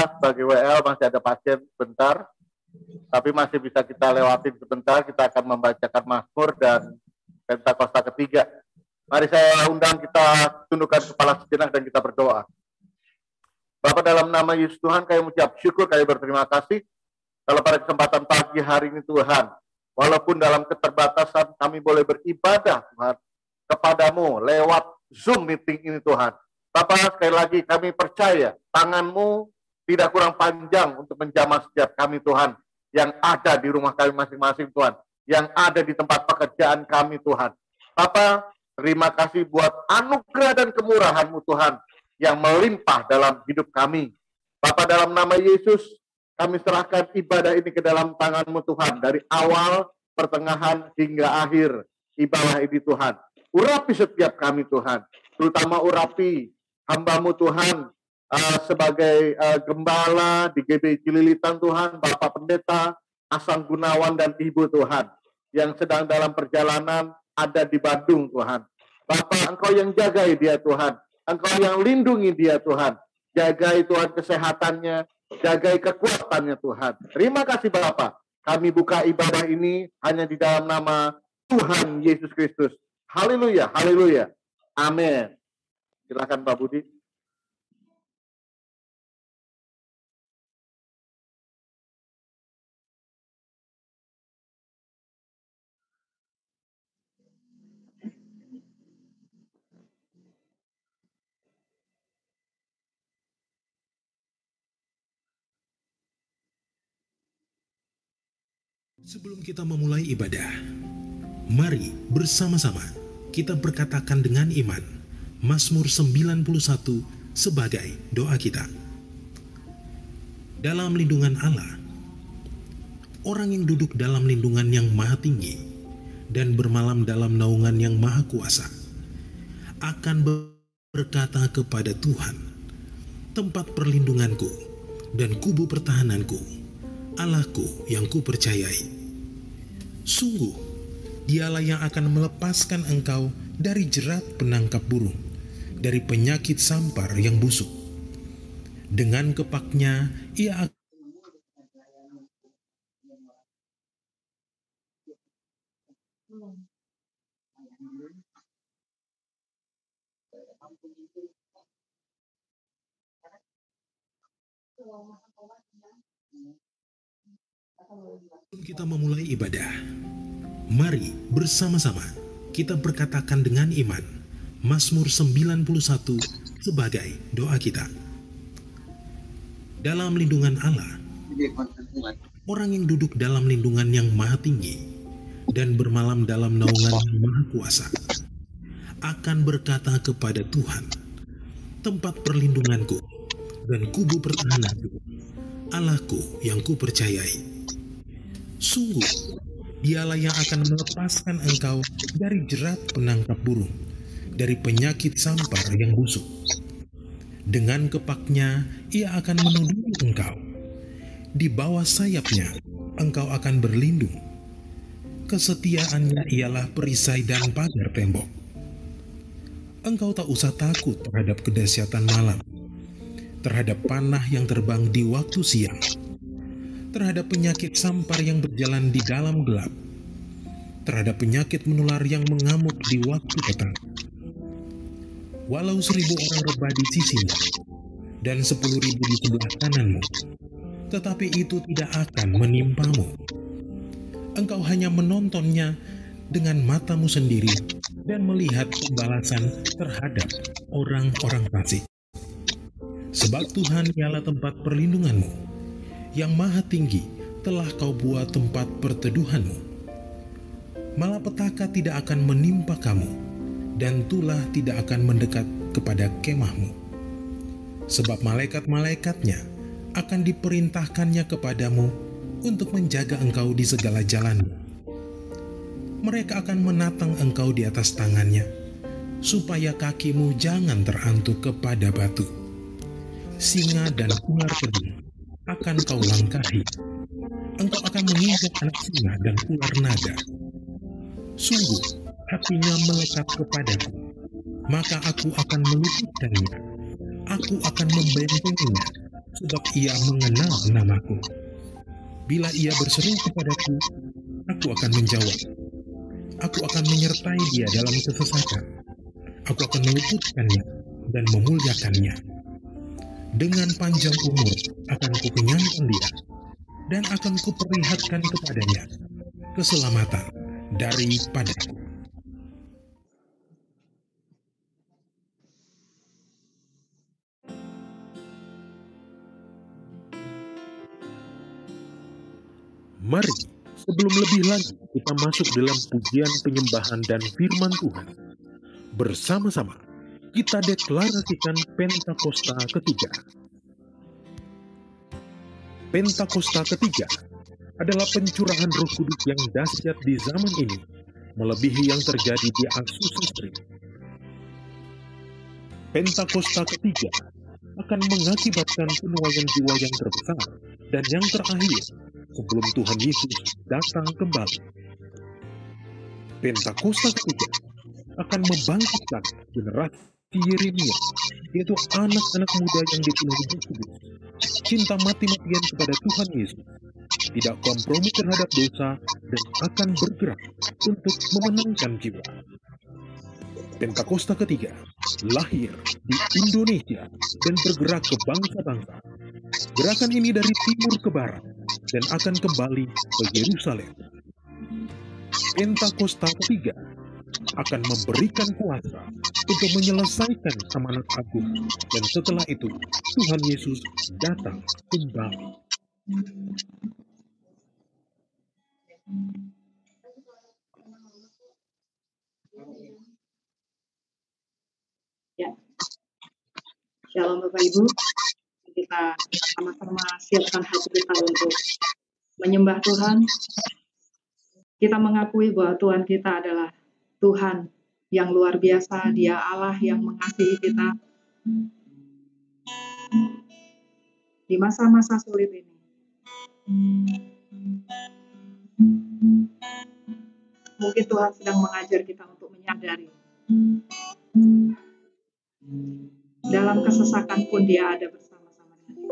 sebagai WL masih ada pasien sebentar, tapi masih bisa kita lewatin sebentar. Kita akan membacakan Mazmur dan Pentakosta ketiga. Mari saya undang kita tundukkan kepala sejenak dan kita berdoa. Bapa, dalam nama Yesus Tuhan, kami mengucap syukur, kami berterima kasih kalau pada kesempatan pagi hari ini Tuhan, walaupun dalam keterbatasan kami boleh beribadah Tuhan kepadamu lewat Zoom meeting ini Tuhan. Bapak, sekali lagi kami percaya tangan-Mu tidak kurang panjang untuk menjamah setiap kami Tuhan, yang ada di rumah kami masing-masing Tuhan, yang ada di tempat pekerjaan kami Tuhan. Bapak, terima kasih buat anugerah dan kemurahan-Mu Tuhan, yang melimpah dalam hidup kami. Bapak, dalam nama Yesus, kami serahkan ibadah ini ke dalam tangan-Mu Tuhan, dari awal, pertengahan, hingga akhir ibadah ini Tuhan. Urapi setiap kami Tuhan, terutama urapi hamba-Mu Tuhan, sebagai gembala di GB Cililitan Tuhan, Bapak Pendeta Asang Gunawan dan Ibu Tuhan, yang sedang dalam perjalanan ada di Bandung Tuhan. Bapak, Engkau yang jagai dia Tuhan, Engkau yang lindungi dia Tuhan, jagai Tuhan kesehatannya, jagai kekuatannya Tuhan. Terima kasih Bapak, kami buka ibadah ini hanya di dalam nama Tuhan Yesus Kristus. Haleluya, haleluya, amin. Silakan Pak Budi. Sebelum kita memulai ibadah, mari bersama-sama kita berkatakan dengan iman Mazmur 91 sebagai doa kita. Dalam lindungan Allah, orang yang duduk dalam lindungan yang maha tinggi dan bermalam dalam naungan yang maha kuasa akan berkata kepada Tuhan, tempat perlindunganku dan kubu pertahananku, Allahku yang kupercayai. Sungguh, dialah yang akan melepaskan engkau dari jerat penangkap burung, dari penyakit sampar yang busuk. Dengan kepaknya, ia akan kita memulai ibadah. Mari bersama-sama kita berkatakan dengan iman Mazmur 91 sebagai doa kita. Dalam lindungan Allah, orang yang duduk dalam lindungan yang maha tinggi dan bermalam dalam naungan yang maha kuasa akan berkata kepada Tuhan, tempat perlindunganku dan kubu pertahananku, Allahku yang kupercayai. Sungguh, dialah yang akan melepaskan engkau dari jerat penangkap burung, dari penyakit sampar yang busuk. Dengan kepaknya, ia akan menudungi engkau. Di bawah sayapnya, engkau akan berlindung. Kesetiaannya ialah perisai dan pagar tembok. Engkau tak usah takut terhadap kedahsyatan malam, terhadap panah yang terbang di waktu siang, terhadap penyakit sampar yang berjalan di dalam gelap, terhadap penyakit menular yang mengamuk di waktu petang. Walau 1000 orang rebah di sisimu dan 10.000 di sebelah kananmu, tetapi itu tidak akan menimpamu. Engkau hanya menontonnya dengan matamu sendiri dan melihat pembalasan terhadap orang-orang fasik. Sebab Tuhan ialah tempat perlindunganmu, yang maha tinggi telah kau buat tempat perteduhanmu. Malapetaka tidak akan menimpa kamu, dan tulah tidak akan mendekat kepada kemahmu. Sebab malaikat-malaikatnya akan diperintahkannya kepadamu untuk menjaga engkau di segala jalanmu. Mereka akan menatang engkau di atas tangannya, supaya kakimu jangan terantuk kepada batu. Singa dan ular kebun akan kau langkahi. Engkau akan menginjak anak singa dan ular naga. Sungguh, hatinya melekat kepadaku, maka aku akan meluputkannya. Aku akan membentenginya sebab ia mengenal namaku. Bila ia berseru kepadaku, aku akan menjawab. Aku akan menyertai dia dalam kesesakan. Aku akan meluputkannya dan memuliakannya. Dengan panjang umur akan kukenyangkan dia, dan akan kuperlihatkan kepadanya keselamatan daripadaku. Mari, sebelum lebih lagi kita masuk dalam pujian penyembahan dan firman Tuhan, bersama-sama kita deklarasikan Pentakosta ketiga. Pentakosta ketiga adalah pencurahan Roh Kudus yang dahsyat di zaman ini, melebihi yang terjadi di Azusa Street. Pentakosta ketiga akan mengakibatkan penuaian jiwa yang terbesar dan yang terakhir sebelum Tuhan Yesus datang kembali. Pentakosta ketiga akan membangkitkan generasi Yeremia, yaitu anak-anak muda yang dipenuhi Roh Kudus, cinta mati-matian kepada Tuhan Yesus, tidak kompromi terhadap dosa, dan akan bergerak untuk memenangkan jiwa. Pentakosta ketiga lahir di Indonesia dan bergerak ke bangsa-bangsa. Gerakan ini dari timur ke barat dan akan kembali ke Yerusalem. Pentakosta ketiga akan memberikan kuasa untuk menyelesaikan amanat agung, dan setelah itu Tuhan Yesus datang kembali. Ya, Shalom Bapak Ibu, kita sama-sama siapkan hati kita untuk menyembah Tuhan. Kita mengakui bahwa Tuhan kita adalah Tuhan yang luar biasa, Dia Allah yang mengasihi kita. Di masa-masa sulit ini, mungkin Tuhan sedang mengajar kita untuk menyadari dalam kesesakan pun Dia ada bersama-sama dengan kita.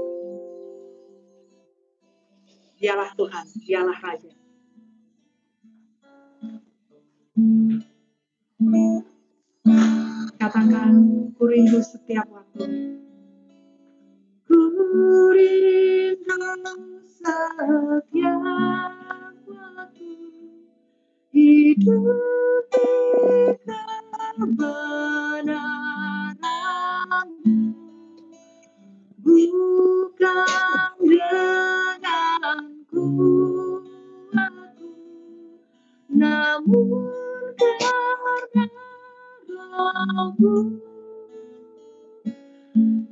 Dialah Tuhan, Dialah Raja. Katakan, ku rindu setiap waktu. Ku rindu setiap waktu hidup di kebenaran-Mu, bukan dengan kuatku, namun karena Roh-Mu.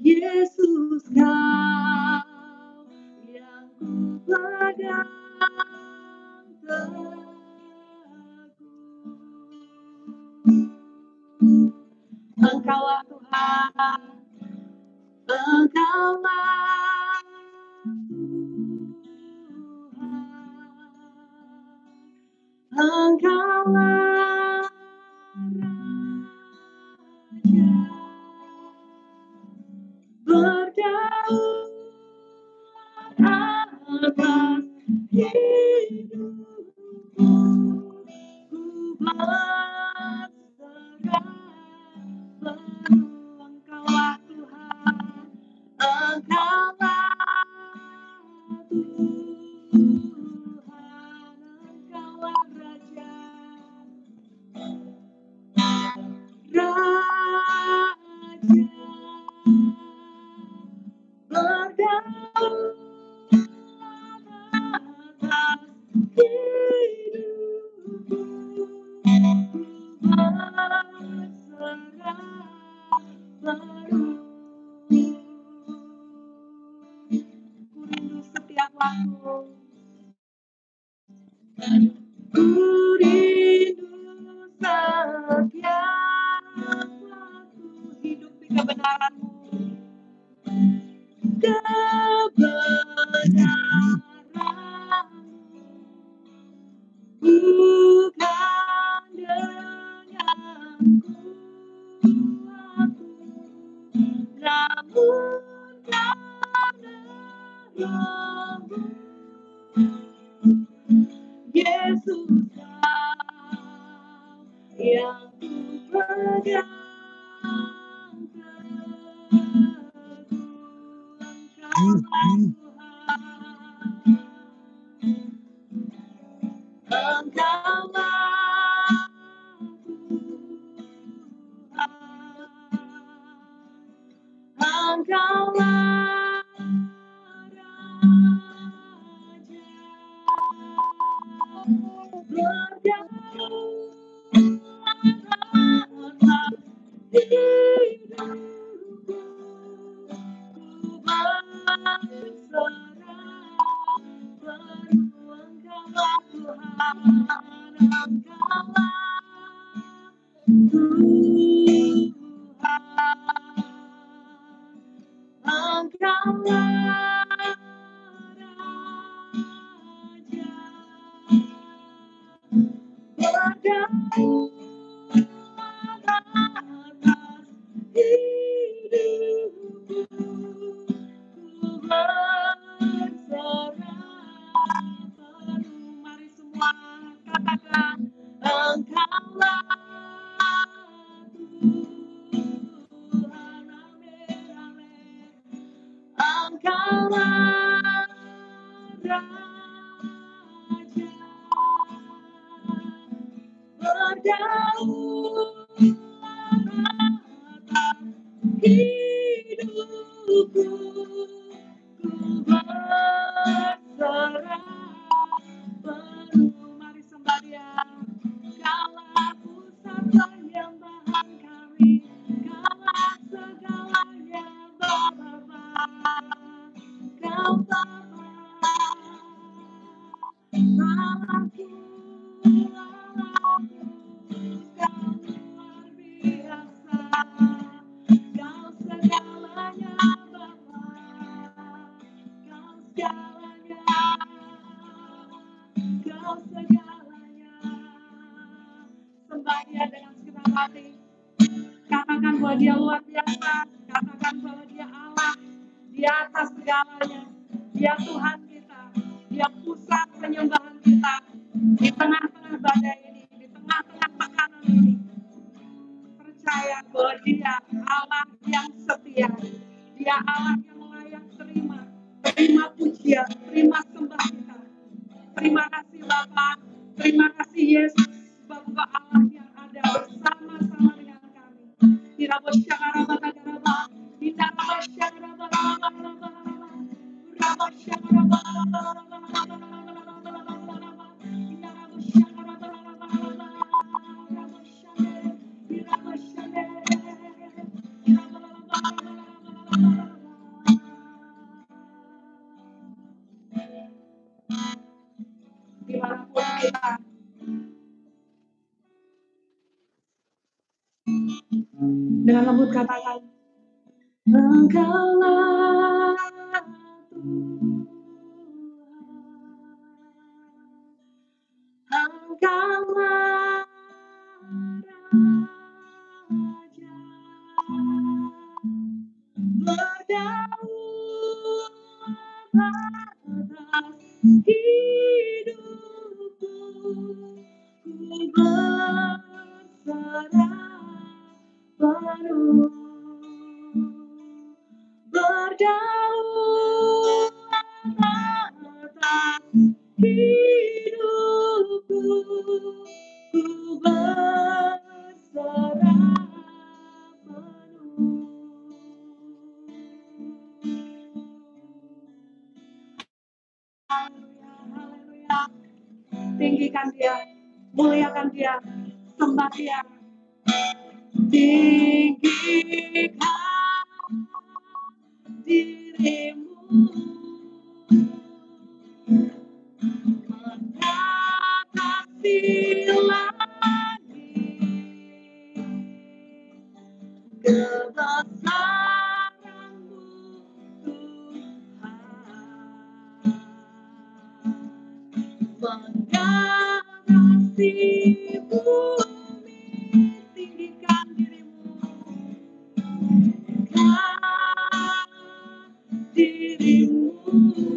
Yesus, Kau yang ku pegang teguh. Engkaulah Tuhan, Engkaulah Tuhan, Engkaulah Raja, berdaulat atas hidupku, ku berserah penuh. Engkaulah Tuhan, Engkaulah Tuhan, Engkaulah Raja, berdaulat atas hidupku, ku berserah penuh. Ku rindu setiap waktu. Ku rindu setiap waktu hidup di kebenaran-Mu. Kebenaran-Mu, bukan dengan kuatku, namun karena Rohmu, Yesus yang ku pegang teguh, Engkaulah Tuhan, Engkaulah Raja, berjauh hidupku, ku berserah penuh Engkaulah Tuhan, Engkaulah Tuhan, Engkaulah Raja, berjauh atas hidupku, ku berserah penuh. Mari semua katakan, Engkaulah Tuhan, amin, amin. Engkaulah Raja, berjauh atas hidupku, ku berserah penuh. Mari sembah Dia. Kaulah pusat penyembahan kami, Kaulah segalanya Bapa, Kau Bapa, Allahku, Allahku, Kau luar biasa, Kau segalanya Bapa, Kau segalanya, Kau segalanya. Sembah Dia dengan segenap hati. Katakan bahwa Dia luar biasa. Katakan bahwa Dia Allah di atas segalanya. Dia Tuhan kita. Dia pusat penyembahan kita. Di tengah-tengah badai ini, di tengah-tengah tekanan ini, percaya bahwa Dia Allah yang setia. Dia Allah yang layak terima pujian, terima sembah kita. Terima kasih Bapa, terima kasih Yesus, Bapa Allah yang ada bersama-sama dengan kami. Tidak bersyakara-bata-garaba, tidak bersyakara-bata-garaba, tidak bersyakara-bata-garaba, dimanapun kita, dengan lembut katakan, Engkaulah Tuhan, Engkaulah Raja, berdaun atas hidupku, ku berserah penuh, berdaun atas hidupku, ku berserah penuh. Haleluya, haleluya. Tinggikan Dia, muliakan Dia, sembah Dia. Tinggikan dirimu, mengatasi lagi kebesaranmu Tuhan, mengatasi bumi. Tinggikan dirimu, tinggikan dirimu,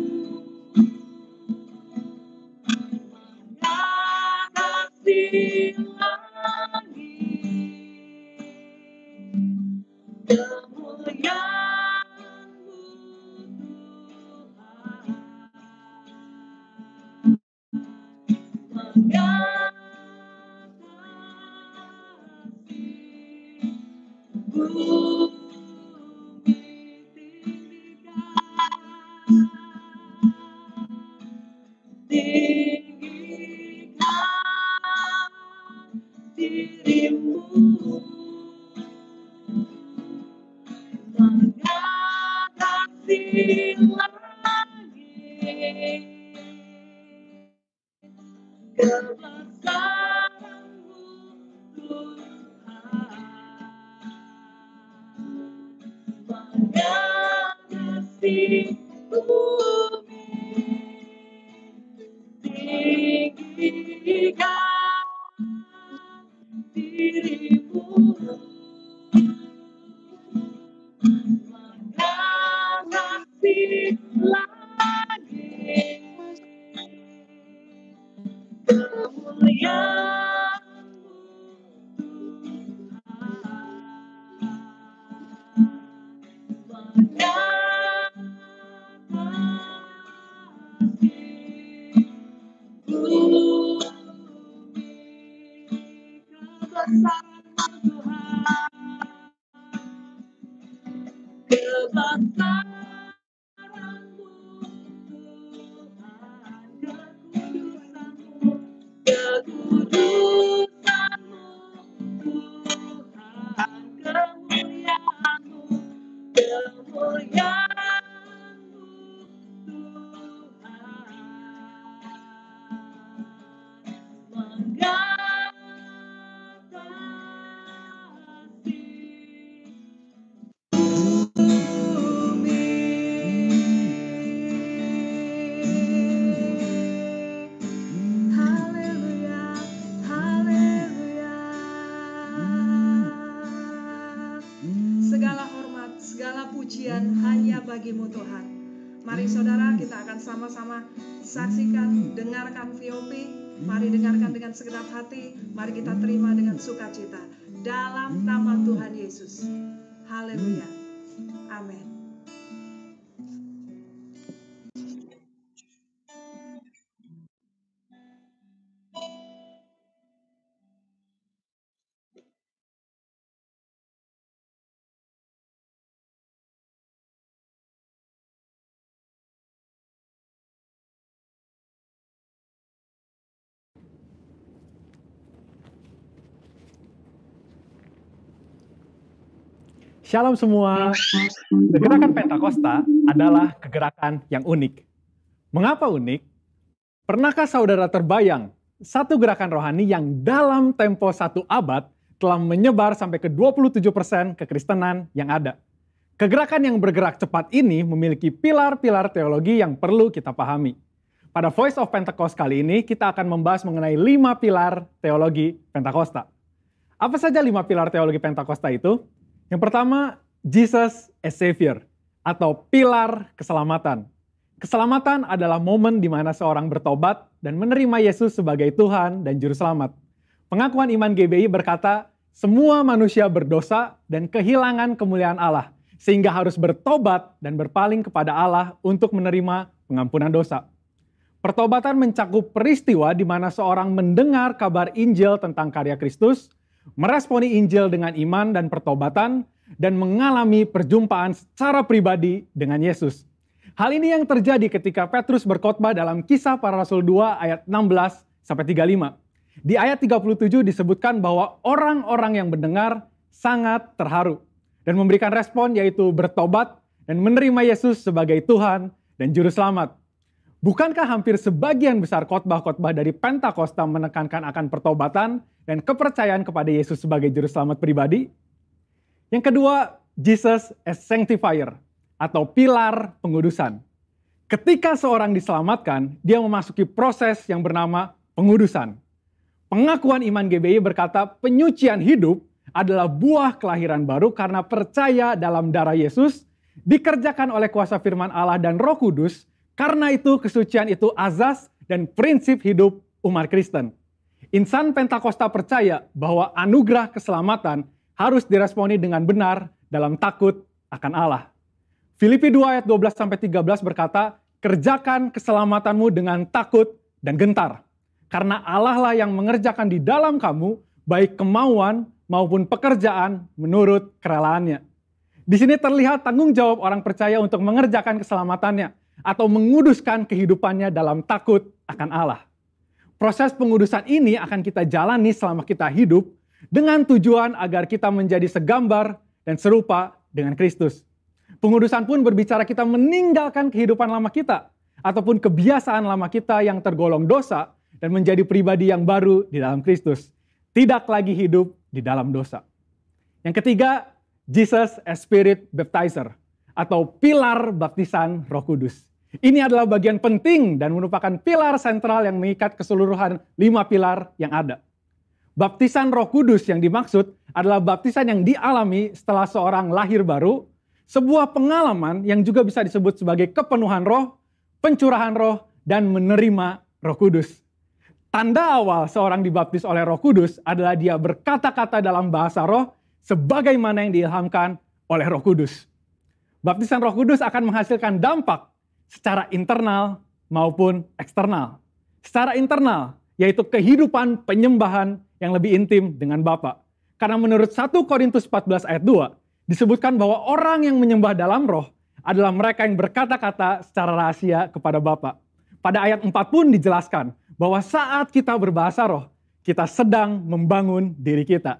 bagimu Tuhan. Mari saudara, kita akan sama-sama saksikan, dengarkan VOP. Mari dengarkan dengan segenap hati. Mari kita terima dengan sukacita. Dalam nama Tuhan Yesus. Haleluya. Amin. Shalom semua. Kegerakan Pentakosta adalah kegerakan yang unik. Mengapa unik? Pernahkah saudara terbayang satu gerakan rohani yang dalam tempo 1 abad telah menyebar sampai ke 27% kekristenan yang ada? Kegerakan yang bergerak cepat ini memiliki pilar-pilar teologi yang perlu kita pahami. Pada Voice of Pentecost kali ini kita akan membahas mengenai 5 pilar teologi Pentakosta. Apa saja 5 pilar teologi Pentakosta itu? Yang pertama, Jesus as Savior, atau pilar keselamatan. Keselamatan adalah momen di mana seorang bertobat dan menerima Yesus sebagai Tuhan dan Juru Selamat. Pengakuan iman GBI berkata, semua manusia berdosa dan kehilangan kemuliaan Allah, sehingga harus bertobat dan berpaling kepada Allah untuk menerima pengampunan dosa. Pertobatan mencakup peristiwa di mana seorang mendengar kabar Injil tentang karya Kristus, meresponi Injil dengan iman dan pertobatan, dan mengalami perjumpaan secara pribadi dengan Yesus. Hal ini yang terjadi ketika Petrus berkhotbah dalam Kisah Para Rasul 2 ayat 16-35. Di ayat 37 disebutkan bahwa orang-orang yang mendengar sangat terharu dan memberikan respon yaitu bertobat dan menerima Yesus sebagai Tuhan dan Juru Selamat. Bukankah hampir sebagian besar khotbah-khotbah dari Pentakosta menekankan akan pertobatan dan kepercayaan kepada Yesus sebagai Juru Selamat pribadi? Yang kedua, Jesus as Sanctifier, atau pilar pengudusan. Ketika seorang diselamatkan, dia memasuki proses yang bernama pengudusan. Pengakuan iman GBI berkata penyucian hidup adalah buah kelahiran baru karena percaya dalam darah Yesus, dikerjakan oleh kuasa firman Allah dan Roh Kudus. Karena itu kesucian itu azas dan prinsip hidup umat Kristen. Insan Pentakosta percaya bahwa anugerah keselamatan harus diresponi dengan benar dalam takut akan Allah. Filipi 2 ayat 12-13 berkata, kerjakan keselamatanmu dengan takut dan gentar. Karena Allah lah yang mengerjakan di dalam kamu baik kemauan maupun pekerjaan menurut kerelaannya. Di sini terlihat tanggung jawab orang percaya untuk mengerjakan keselamatannya atau menguduskan kehidupannya dalam takut akan Allah. Proses pengudusan ini akan kita jalani selama kita hidup dengan tujuan agar kita menjadi segambar dan serupa dengan Kristus. Pengudusan pun berbicara kita meninggalkan kehidupan lama kita ataupun kebiasaan lama kita yang tergolong dosa dan menjadi pribadi yang baru di dalam Kristus. Tidak lagi hidup di dalam dosa. Yang ketiga, Jesus as Spirit Baptizer atau pilar baptisan Roh Kudus. Ini adalah bagian penting dan merupakan pilar sentral yang mengikat keseluruhan 5 pilar yang ada. Baptisan Roh Kudus yang dimaksud adalah baptisan yang dialami setelah seorang lahir baru, sebuah pengalaman yang juga bisa disebut sebagai kepenuhan roh, pencurahan roh, dan menerima Roh Kudus. Tanda awal seorang dibaptis oleh Roh Kudus adalah dia berkata-kata dalam bahasa roh sebagaimana yang diilhamkan oleh Roh Kudus. Baptisan Roh Kudus akan menghasilkan dampak secara internal maupun eksternal. Secara internal, yaitu kehidupan penyembahan yang lebih intim dengan Bapa. Karena menurut 1 Korintus 14 ayat 2, disebutkan bahwa orang yang menyembah dalam roh adalah mereka yang berkata-kata secara rahasia kepada Bapa. Pada ayat 4 pun dijelaskan bahwa saat kita berbahasa roh, kita sedang membangun diri kita.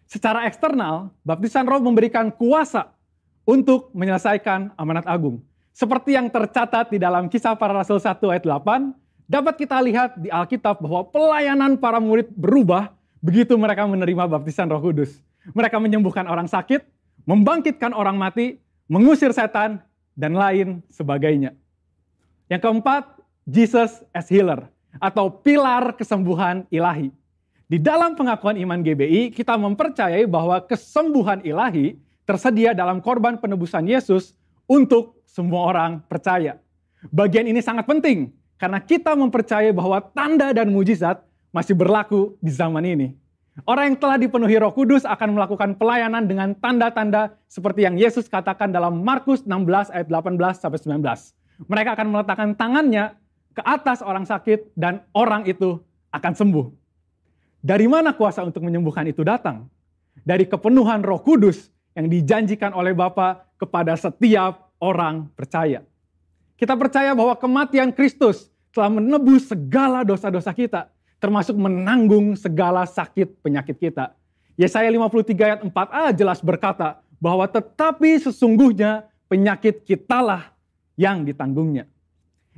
Secara eksternal, baptisan roh memberikan kuasa untuk menyelesaikan amanat agung. Seperti yang tercatat di dalam Kisah Para Rasul 1 ayat 8, dapat kita lihat di Alkitab bahwa pelayanan para murid berubah begitu mereka menerima baptisan Roh Kudus. Mereka menyembuhkan orang sakit, membangkitkan orang mati, mengusir setan, dan lain sebagainya. Yang keempat, Jesus as Healer, atau pilar kesembuhan ilahi. Di dalam pengakuan iman GBI, kita mempercayai bahwa kesembuhan ilahi tersedia dalam korban penebusan Yesus untuk semua orang percaya. Bagian ini sangat penting karena kita mempercayai bahwa tanda dan mujizat masih berlaku di zaman ini. Orang yang telah dipenuhi Roh Kudus akan melakukan pelayanan dengan tanda-tanda seperti yang Yesus katakan dalam Markus 16 ayat 18-19. Mereka akan meletakkan tangannya ke atas orang sakit dan orang itu akan sembuh. Dari mana kuasa untuk menyembuhkan itu datang? Dari kepenuhan Roh Kudus yang dijanjikan oleh Bapa kepada setiap orang percaya. Kita percaya bahwa kematian Kristus telah menebus segala dosa-dosa kita, termasuk menanggung segala sakit penyakit kita. Yesaya 53 ayat 4a jelas berkata bahwa tetapi sesungguhnya penyakit kitalah yang ditanggungnya.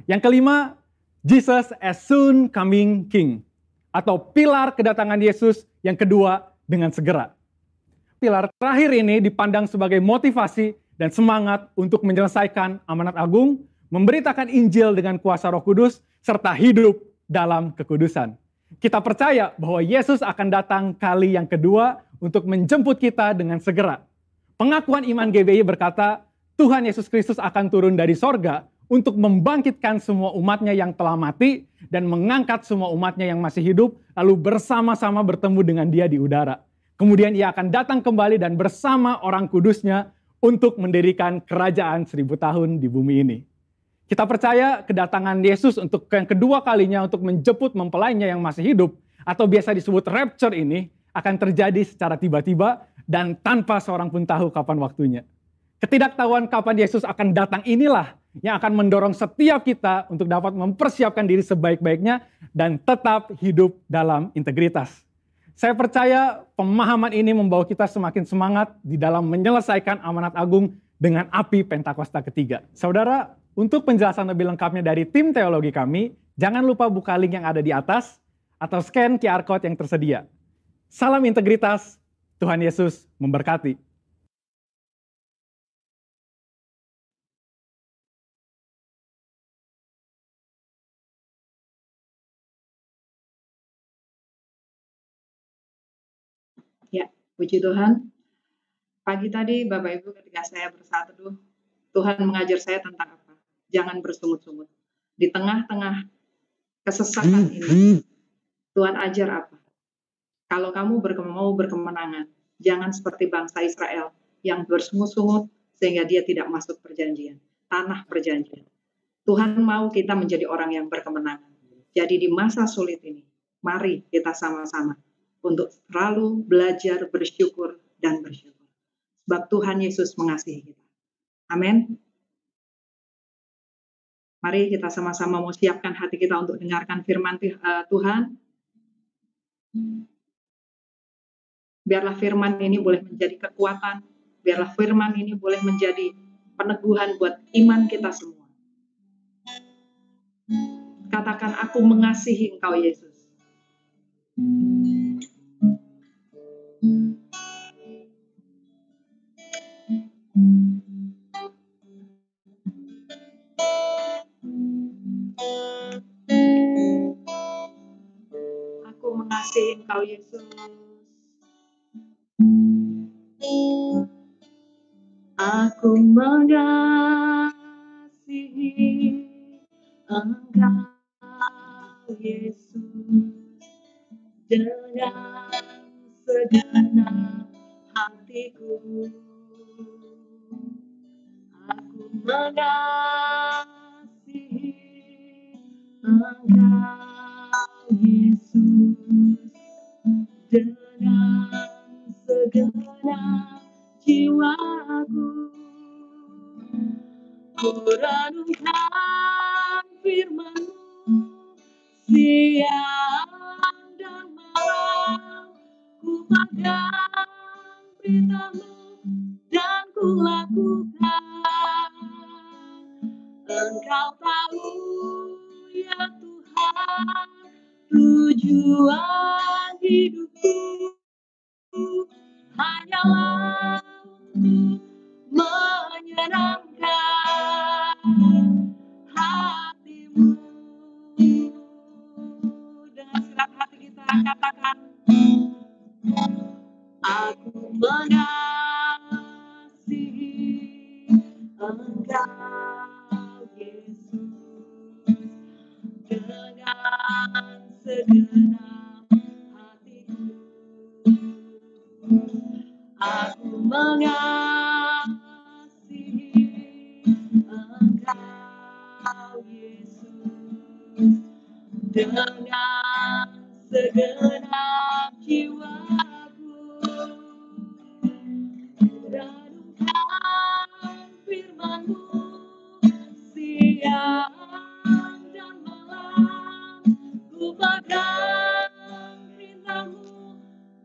Yang kelima, Jesus as soon coming King, atau pilar kedatangan Yesus yang kedua dengan segera. Pilar terakhir ini dipandang sebagai motivasi dan semangat untuk menyelesaikan amanat agung, memberitakan Injil dengan kuasa Roh Kudus, serta hidup dalam kekudusan. Kita percaya bahwa Yesus akan datang kali yang kedua untuk menjemput kita dengan segera. Pengakuan iman GBI berkata, Tuhan Yesus Kristus akan turun dari sorga untuk membangkitkan semua umatnya yang telah mati dan mengangkat semua umatnya yang masih hidup, lalu bersama-sama bertemu dengan Dia di udara. Kemudian Ia akan datang kembali dan bersama orang kudusnya untuk mendirikan kerajaan 1000 tahun di bumi ini. Kita percaya kedatangan Yesus untuk yang kedua kalinya untuk menjemput mempelainya yang masih hidup, atau biasa disebut rapture ini, akan terjadi secara tiba-tiba dan tanpa seorang pun tahu kapan waktunya. Ketidaktahuan kapan Yesus akan datang inilah yang akan mendorong setiap kita untuk dapat mempersiapkan diri sebaik-baiknya dan tetap hidup dalam integritas. Saya percaya pemahaman ini membawa kita semakin semangat di dalam menyelesaikan amanat agung dengan api Pentakosta ketiga. Saudara, untuk penjelasan lebih lengkapnya dari tim teologi kami, jangan lupa buka link yang ada di atas atau scan QR Code yang tersedia. Salam integritas, Tuhan Yesus memberkati. Ya, puji Tuhan. Pagi tadi Bapak Ibu ketika saya bersatu teduh, Tuhan mengajar saya tentang apa? Jangan bersungut-sungut. Di tengah-tengah kesesatan ini, Tuhan ajar apa? Kalau kamu mau berkemenangan, jangan seperti bangsa Israel yang bersungut-sungut sehingga dia tidak masuk perjanjian, tanah perjanjian. Tuhan mau kita menjadi orang yang berkemenangan. Jadi di masa sulit ini, mari kita sama-sama untuk selalu belajar bersyukur dan bersyukur. Sebab Tuhan Yesus mengasihi kita. Amin. Mari kita sama-sama mau siapkan hati kita untuk dengarkan firman Tuhan. Biarlah firman ini boleh menjadi kekuatan. Biarlah firman ini boleh menjadi peneguhan buat iman kita semua. Katakan, aku mengasihi Engkau Yesus. Aku mengasihi Engkau Yesus. Aku mengasihi Engkau Yesus dengan segenap hatiku. Aku mengasihi Engkau Yesus dengan segenap jiwaku. Ku renungkan firman-Mu siang dan malam, ku pegang berita-Mu dan ku lakukan. Engkau tahu ya Tuhan, tujuan hidupku hanyalah untuk menyenangkan hati-Mu. Dengan segala hati kita katakan, aku mengasihi Engkau segenap hatiku. Aku mengasihi Engkau Yesus dengan segenap jiwaku. Renungkan firman-Mu siang dan malam, ku pegang perintah-Mu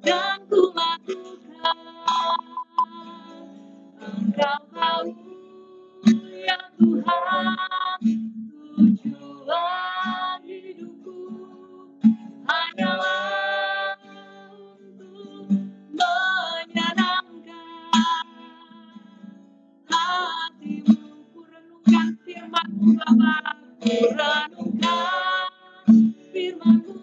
dan ku lakukan. Engkau tahu ya Tuhan, tujuan hidupku hanyalah untuk menyenangkan hati-Mu. Ku renungkan firman-Mu Bapa, ku renungkan firman-Mu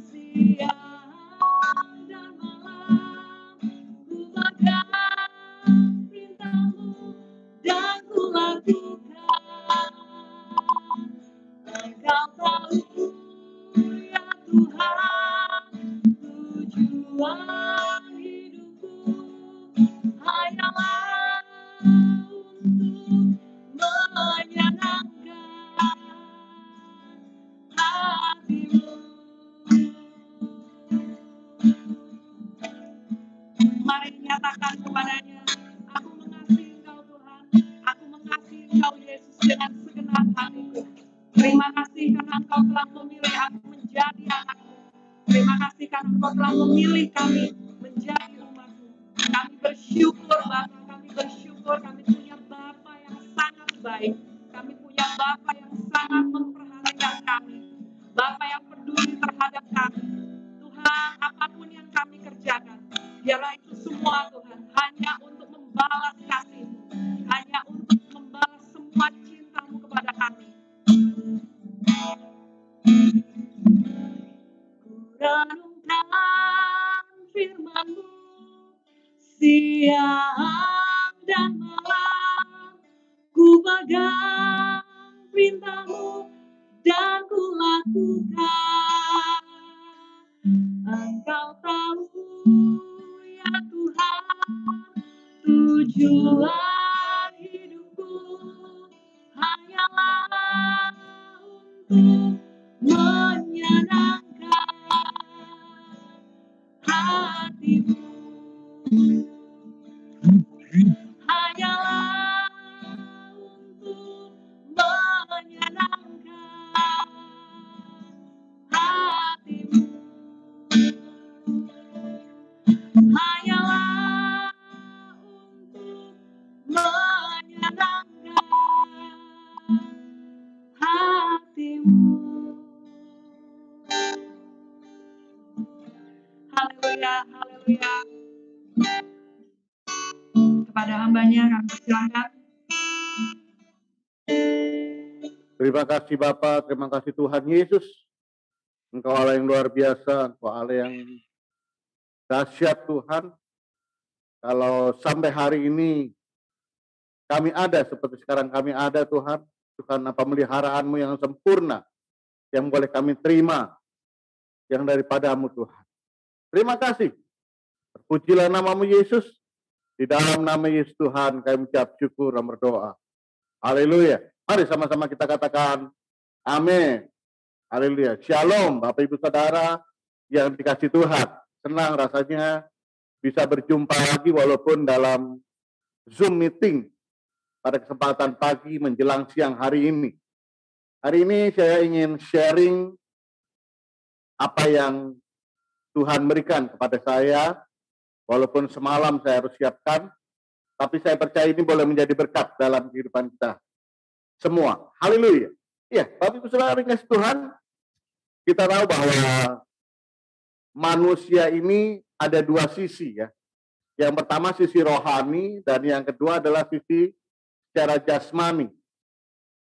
siang dan malam, ku pegang perintah-Mu dan ku lakukan. Engkau tahu ya Tuhan, tujuan hidupku hanyalah untuk menyenangkan hati-Mu. Mari nyatakan kepadanya, aku mengasihi Engkau Tuhan, aku mengasihi Engkau Yesus dengan segenap hatiku. Terima kasih karena Engkau telah memilih aku menjadi anak-Mu. Terima kasih karena Engkau telah memilih kami menjadi umat-Mu. Kami bersyukur Bapa, kami bersyukur kami punya Bapa yang sangat baik. Kami punya Bapa yang sangat memperhatikan kami. Bapa yang peduli terhadap kami. Tuhan, apapun yang kami kerjakan, biarlah itu semua Tuhan hanya untuk membalas kasih-Mu, hanya untuk membalas semua cinta-Mu kepada kami. Ku renungkan firman-Mu siang dan malam, ku pegang perintah-Mu dan ku lakukan. Engkau tahu ya Tuhan, tujuan hidupku hanyalah untuk menyenangkan hati-Mu. Hanyalah untuk menyenangkan hati-Mu. Hanyalah untuk menyenangkan hati-Mu. Haleluya, haleluya. Kepada hambanya kami persilahkan. Terima kasih Bapa, terima kasih Tuhan Yesus. Engkau Allah yang luar biasa, Engkau Allah yang dahsyat Tuhan. Kalau sampai hari ini kami ada seperti sekarang kami ada Tuhan, itu karena pemeliharaan-Mu yang sempurna, yang boleh kami terima, yang daripada-Mu Tuhan. Terima kasih. Terpujilah nama-Mu Yesus. Di dalam nama Yesus Tuhan kami ucap syukur dan berdoa. Haleluya. Mari sama-sama kita katakan amin. Haleluya. Shalom Bapak Ibu Saudara yang dikasih Tuhan. Senang rasanya bisa berjumpa lagi walaupun dalam Zoom meeting pada kesempatan pagi menjelang siang hari ini. Hari ini saya ingin sharing apa yang Tuhan berikan kepada saya. Walaupun semalam saya harus siapkan, tapi saya percaya ini boleh menjadi berkat dalam kehidupan kita semua. Haleluya. Ya, Bapak Ibu Saudara kasih Tuhan, kita tahu bahwa manusia ini ada dua sisi ya. Yang pertama sisi rohani dan yang kedua adalah sisi secara jasmani.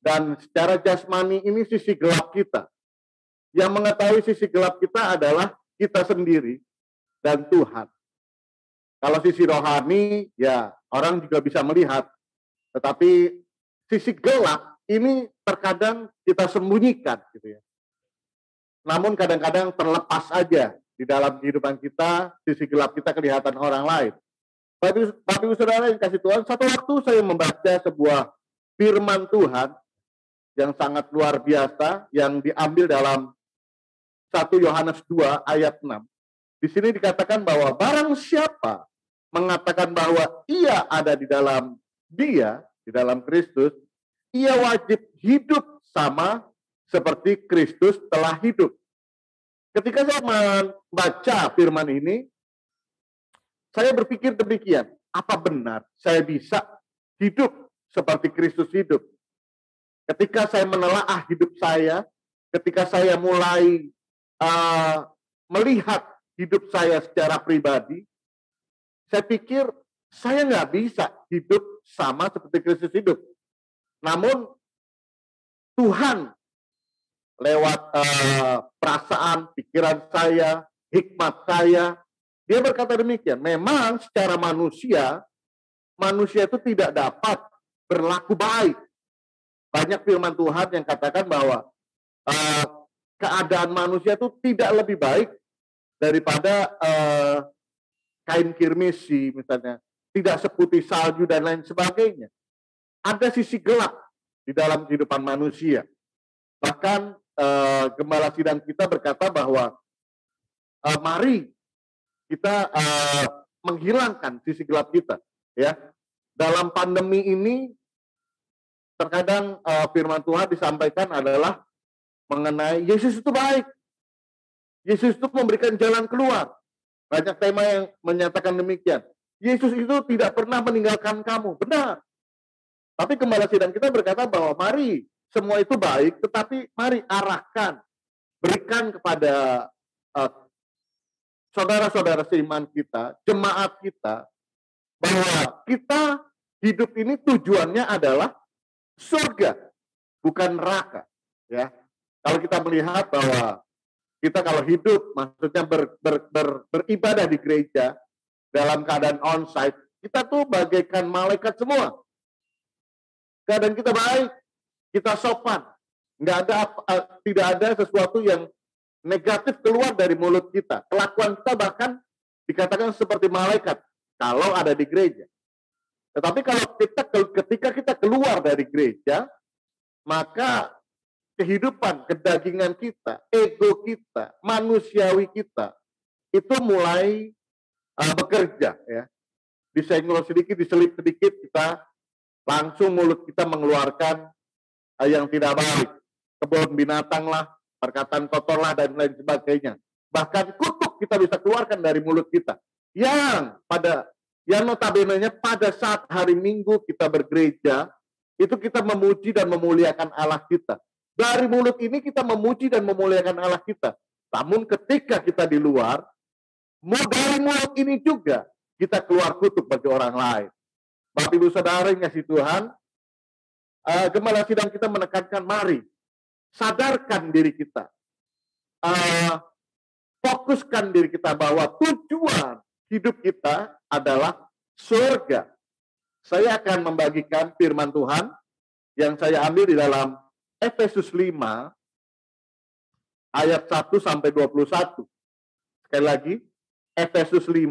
Dan secara jasmani ini sisi gelap kita. Yang mengetahui sisi gelap kita adalah kita sendiri dan Tuhan. Kalau sisi rohani, ya orang juga bisa melihat. Tetapi sisi gelap ini terkadang kita sembunyikan, gitu ya. namun kadang-kadang terlepas aja di dalam kehidupan kita, sisi gelap kita kelihatan orang lain. Bapak Ibu Saudara yang kasih Tuhan, satu waktu saya membaca sebuah firman Tuhan yang sangat luar biasa yang diambil dalam 1 Yohanes 2 ayat 6. Di sini dikatakan bahwa barang siapa mengatakan bahwa ia ada di dalam Dia, di dalam Kristus, ia wajib hidup sama seperti Kristus telah hidup. Ketika saya membaca firman ini, saya berpikir demikian, apa benar saya bisa hidup seperti Kristus hidup? Ketika saya menelaah hidup saya, ketika saya mulai melihat hidup saya secara pribadi, saya pikir saya nggak bisa hidup sama seperti Kristus hidup. Namun Tuhan lewat perasaan, pikiran saya, hikmat saya, Dia berkata demikian. Memang secara manusia itu tidak dapat berlaku baik. Banyak firman Tuhan yang katakan bahwa keadaan manusia itu tidak lebih baik daripada kain kirmisi misalnya, tidak seputih salju dan lain sebagainya. Ada sisi gelap di dalam kehidupan manusia. Bahkan gembala sidang kita berkata bahwa mari kita menghilangkan sisi gelap kita, ya. Dalam pandemi ini terkadang firman Tuhan disampaikan adalah mengenai Yesus itu baik. Yesus itu memberikan jalan keluar. Banyak tema yang menyatakan demikian. Yesus itu tidak pernah meninggalkan kamu. Benar. Tapi gembala sidang kita berkata bahwa mari semua itu baik, tetapi mari arahkan, berikan kepada saudara-saudara seiman kita, jemaat kita, bahwa kita hidup ini tujuannya adalah surga, bukan neraka. Ya, kalau kita melihat bahwa kita kalau hidup, maksudnya beribadah di gereja dalam keadaan onsite, kita tuh bagaikan malaikat semua. Keadaan kita baik, kita sopan, tidak ada sesuatu yang negatif keluar dari mulut kita. Kelakuan kita bahkan dikatakan seperti malaikat kalau ada di gereja. Tetapi kalau ketika kita keluar dari gereja, maka kehidupan, kedagingan kita, ego kita, manusiawi kita, itu mulai bekerja. Ya. Disenggol sedikit, diselip sedikit, kita langsung mulut kita mengeluarkan yang tidak baik. Kebun binatang lah, perkataan kotor lah, dan lain sebagainya. Bahkan kutuk kita bisa keluarkan dari mulut kita. Yang notabene-nya pada saat hari Minggu kita bergereja, itu kita memuji dan memuliakan Allah kita. Dari mulut ini kita memuji dan memuliakan Allah kita. Namun ketika kita di luar, dari mulut ini juga kita keluar kutuk bagi orang lain. Bapak Ibu Saudara yang kasih Tuhan, gembala sidang kita menekankan, mari sadarkan diri kita, fokuskan diri kita bahwa tujuan hidup kita adalah surga. Saya akan membagikan firman Tuhan yang saya ambil di dalam Efesus 5 ayat 1 sampai 21. Sekali lagi, Efesus 5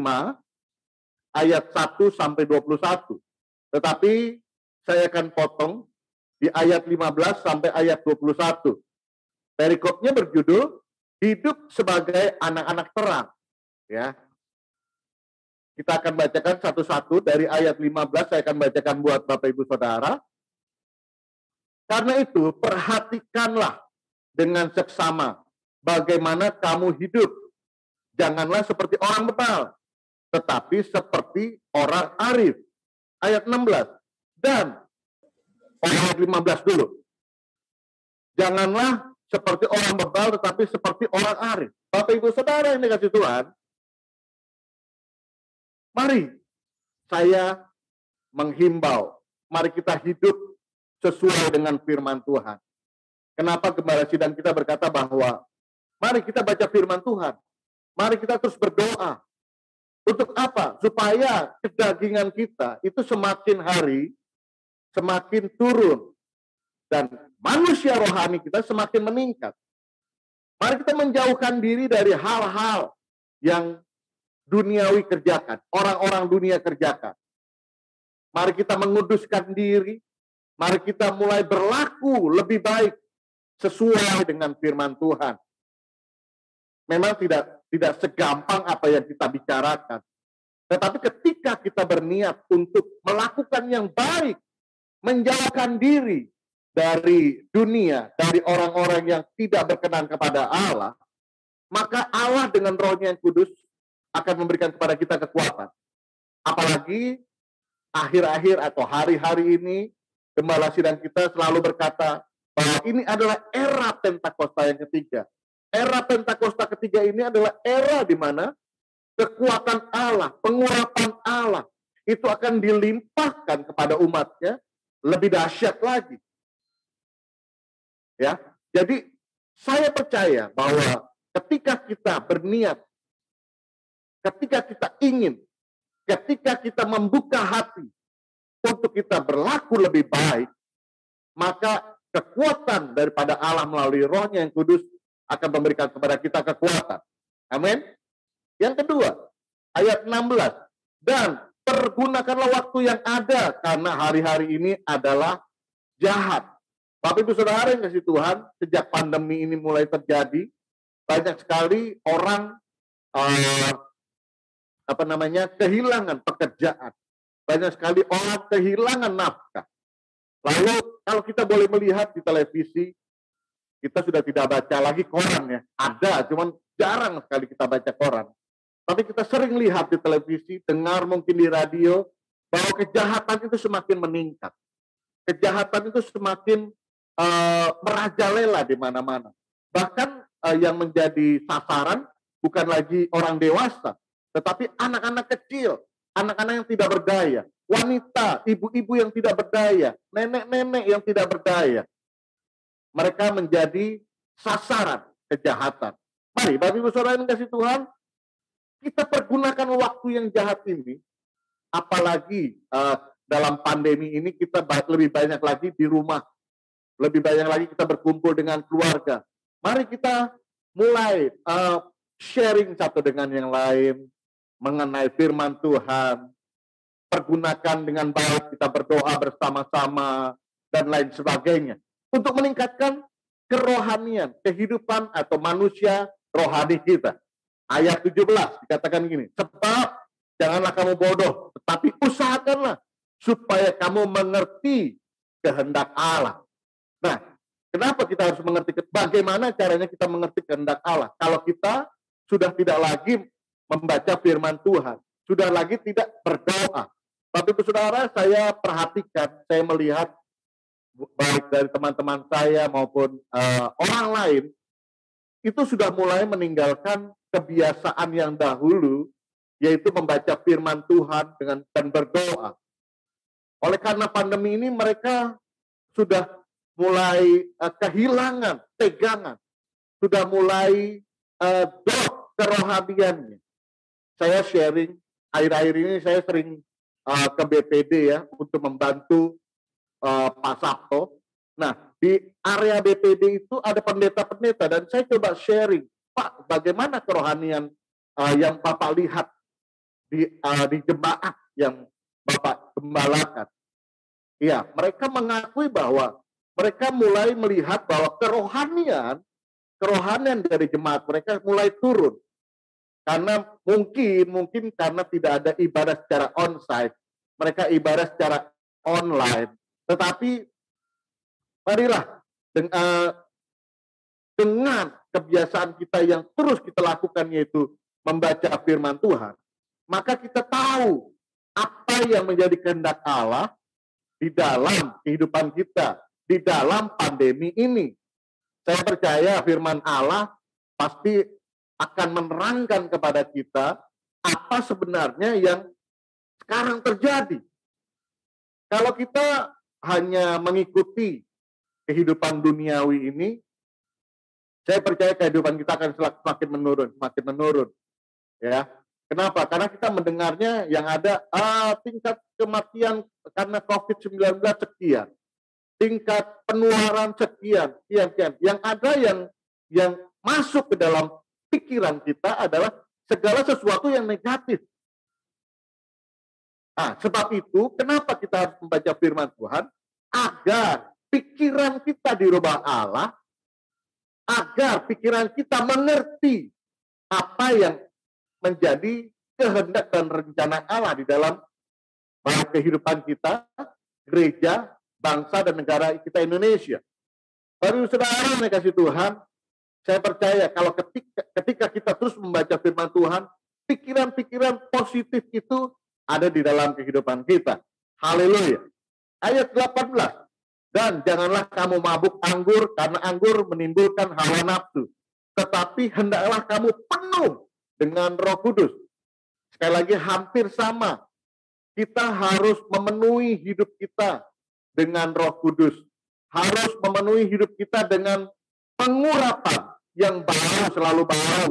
ayat 1 sampai 21. Tetapi saya akan potong di ayat 15 sampai ayat 21. Perikopnya berjudul hidup sebagai anak-anak terang. Ya. Kita akan bacakan satu-satu dari ayat 15, saya akan bacakan buat Bapak Ibu Saudara. Karena itu, perhatikanlah dengan seksama bagaimana kamu hidup. Janganlah seperti orang bebal, tetapi seperti orang arif. Ayat 16. Dan ayat 15 dulu. Janganlah seperti orang bebal, tetapi seperti orang arif. Bapak Ibu Saudara yang dikasih Tuhan, mari saya menghimbau, mari kita hidup sesuai dengan firman Tuhan. Kenapa gembala sidang kita berkata bahwa mari kita baca firman Tuhan, mari kita terus berdoa. Untuk apa? Supaya kedagingan kita itu semakin hari semakin turun dan manusia rohani kita semakin meningkat. Mari kita menjauhkan diri dari hal-hal yang duniawi kerjakan, orang-orang dunia kerjakan. Mari kita menguduskan diri, mari kita mulai berlaku lebih baik sesuai dengan firman Tuhan. Memang tidak segampang apa yang kita bicarakan. Tetapi ketika kita berniat untuk melakukan yang baik, menjauhkan diri dari dunia, dari orang-orang yang tidak berkenan kepada Allah, maka Allah dengan Roh-Nya yang kudus akan memberikan kepada kita kekuatan. Apalagi akhir-akhir atau hari-hari ini, Gembala Sidang kita selalu berkata bahwa ini adalah era Pentakosta yang ketiga. Era Pentakosta ketiga ini adalah era di mana kekuatan Allah, pengurapan Allah, itu akan dilimpahkan kepada umatnya lebih dahsyat lagi. Ya, jadi saya percaya bahwa ketika kita berniat, ketika kita ingin, ketika kita membuka hati untuk kita berlaku lebih baik, maka kekuatan daripada Allah melalui Roh-Nya yang kudus akan memberikan kepada kita kekuatan. Amin. Yang kedua, ayat 16. Dan pergunakanlah waktu yang ada, karena hari-hari ini adalah jahat. Bapak Ibu Saudara yang kasih Tuhan, sejak pandemi ini mulai terjadi, banyak sekali orang kehilangan pekerjaan. Banyak sekali orang kehilangan nafkah. Lalu kalau kita boleh melihat di televisi, kita sudah tidak baca lagi koran ya. Ada, cuman jarang sekali kita baca koran. Tapi kita sering lihat di televisi, dengar mungkin di radio, bahwa kejahatan itu semakin meningkat. Kejahatan itu semakin merajalela di mana-mana. Bahkan yang menjadi sasaran bukan lagi orang dewasa, tetapi anak-anak kecil, anak-anak yang tidak berdaya, wanita, ibu-ibu yang tidak berdaya, nenek-nenek yang tidak berdaya. Mereka menjadi sasaran kejahatan. Mari, Bapak Ibu Saudara yang kasih Tuhan, kita pergunakan waktu yang jahat ini, apalagi dalam pandemi ini kita lebih banyak lagi di rumah, lebih banyak lagi kita berkumpul dengan keluarga. Mari kita mulai sharing satu dengan yang lain mengenai firman Tuhan, pergunakan dengan baik, kita berdoa bersama-sama, dan lain sebagainya. Untuk meningkatkan kerohanian, kehidupan atau manusia rohani kita. Ayat 17 dikatakan gini, sebab janganlah kamu bodoh, tetapi usahakanlah supaya kamu mengerti kehendak Allah. Nah, kenapa kita harus mengerti, bagaimana caranya kita mengerti kehendak Allah? Kalau kita sudah tidak lagi membaca firman Tuhan, sudah lagi tidak berdoa. Tapi Saudara, saya perhatikan, saya melihat baik dari teman-teman saya maupun orang lain, itu sudah mulai meninggalkan kebiasaan yang dahulu, yaitu membaca firman Tuhan dan berdoa. Oleh karena pandemi ini, mereka sudah mulai kehilangan pegangan, sudah mulai drop kerohaniannya. Saya sharing, akhir-akhir ini saya sering ke BPD ya, untuk membantu Pak Sabto. Nah, di area BPD itu ada pendeta-pendeta, dan saya coba sharing, Pak, bagaimana kerohanian yang Bapak lihat di jemaat yang Bapak gembalakan? Ya, mereka mengakui bahwa mereka mulai melihat bahwa kerohanian dari jemaat mereka mulai turun. Karena mungkin karena tidak ada ibadah secara onsite, mereka ibadah secara online. Tetapi marilah dengan kebiasaan kita yang terus kita lakukan, yaitu membaca firman Tuhan, maka kita tahu apa yang menjadi kehendak Allah di dalam kehidupan kita, di dalam pandemi ini. Saya percaya firman Allah pasti akan menerangkan kepada kita apa sebenarnya yang sekarang terjadi. Kalau kita hanya mengikuti kehidupan duniawi ini, saya percaya kehidupan kita akan semakin menurun. Ya, kenapa? Karena kita mendengarnya yang ada tingkat kematian karena COVID-19 sekian, tingkat penularan sekian. Yang ada yang masuk ke dalam pikiran kita adalah segala sesuatu yang negatif. Nah, sebab itu kenapa kita harus membaca firman Tuhan? Agar pikiran kita dirubah Allah, agar pikiran kita mengerti apa yang menjadi kehendak dan rencana Allah di dalam kehidupan kita, gereja, bangsa, dan negara kita Indonesia. Baru saudara yang kasih Tuhan, saya percaya kalau ketika kita terus membaca firman Tuhan, pikiran-pikiran positif itu ada di dalam kehidupan kita. Haleluya. Ayat 18. Dan janganlah kamu mabuk anggur, karena anggur menimbulkan hawa nafsu. Tetapi hendaklah kamu penuh dengan Roh Kudus. Sekali lagi hampir sama. Kita harus memenuhi hidup kita dengan Roh Kudus. Harus memenuhi hidup kita dengan pengurapan yang baru, selalu baru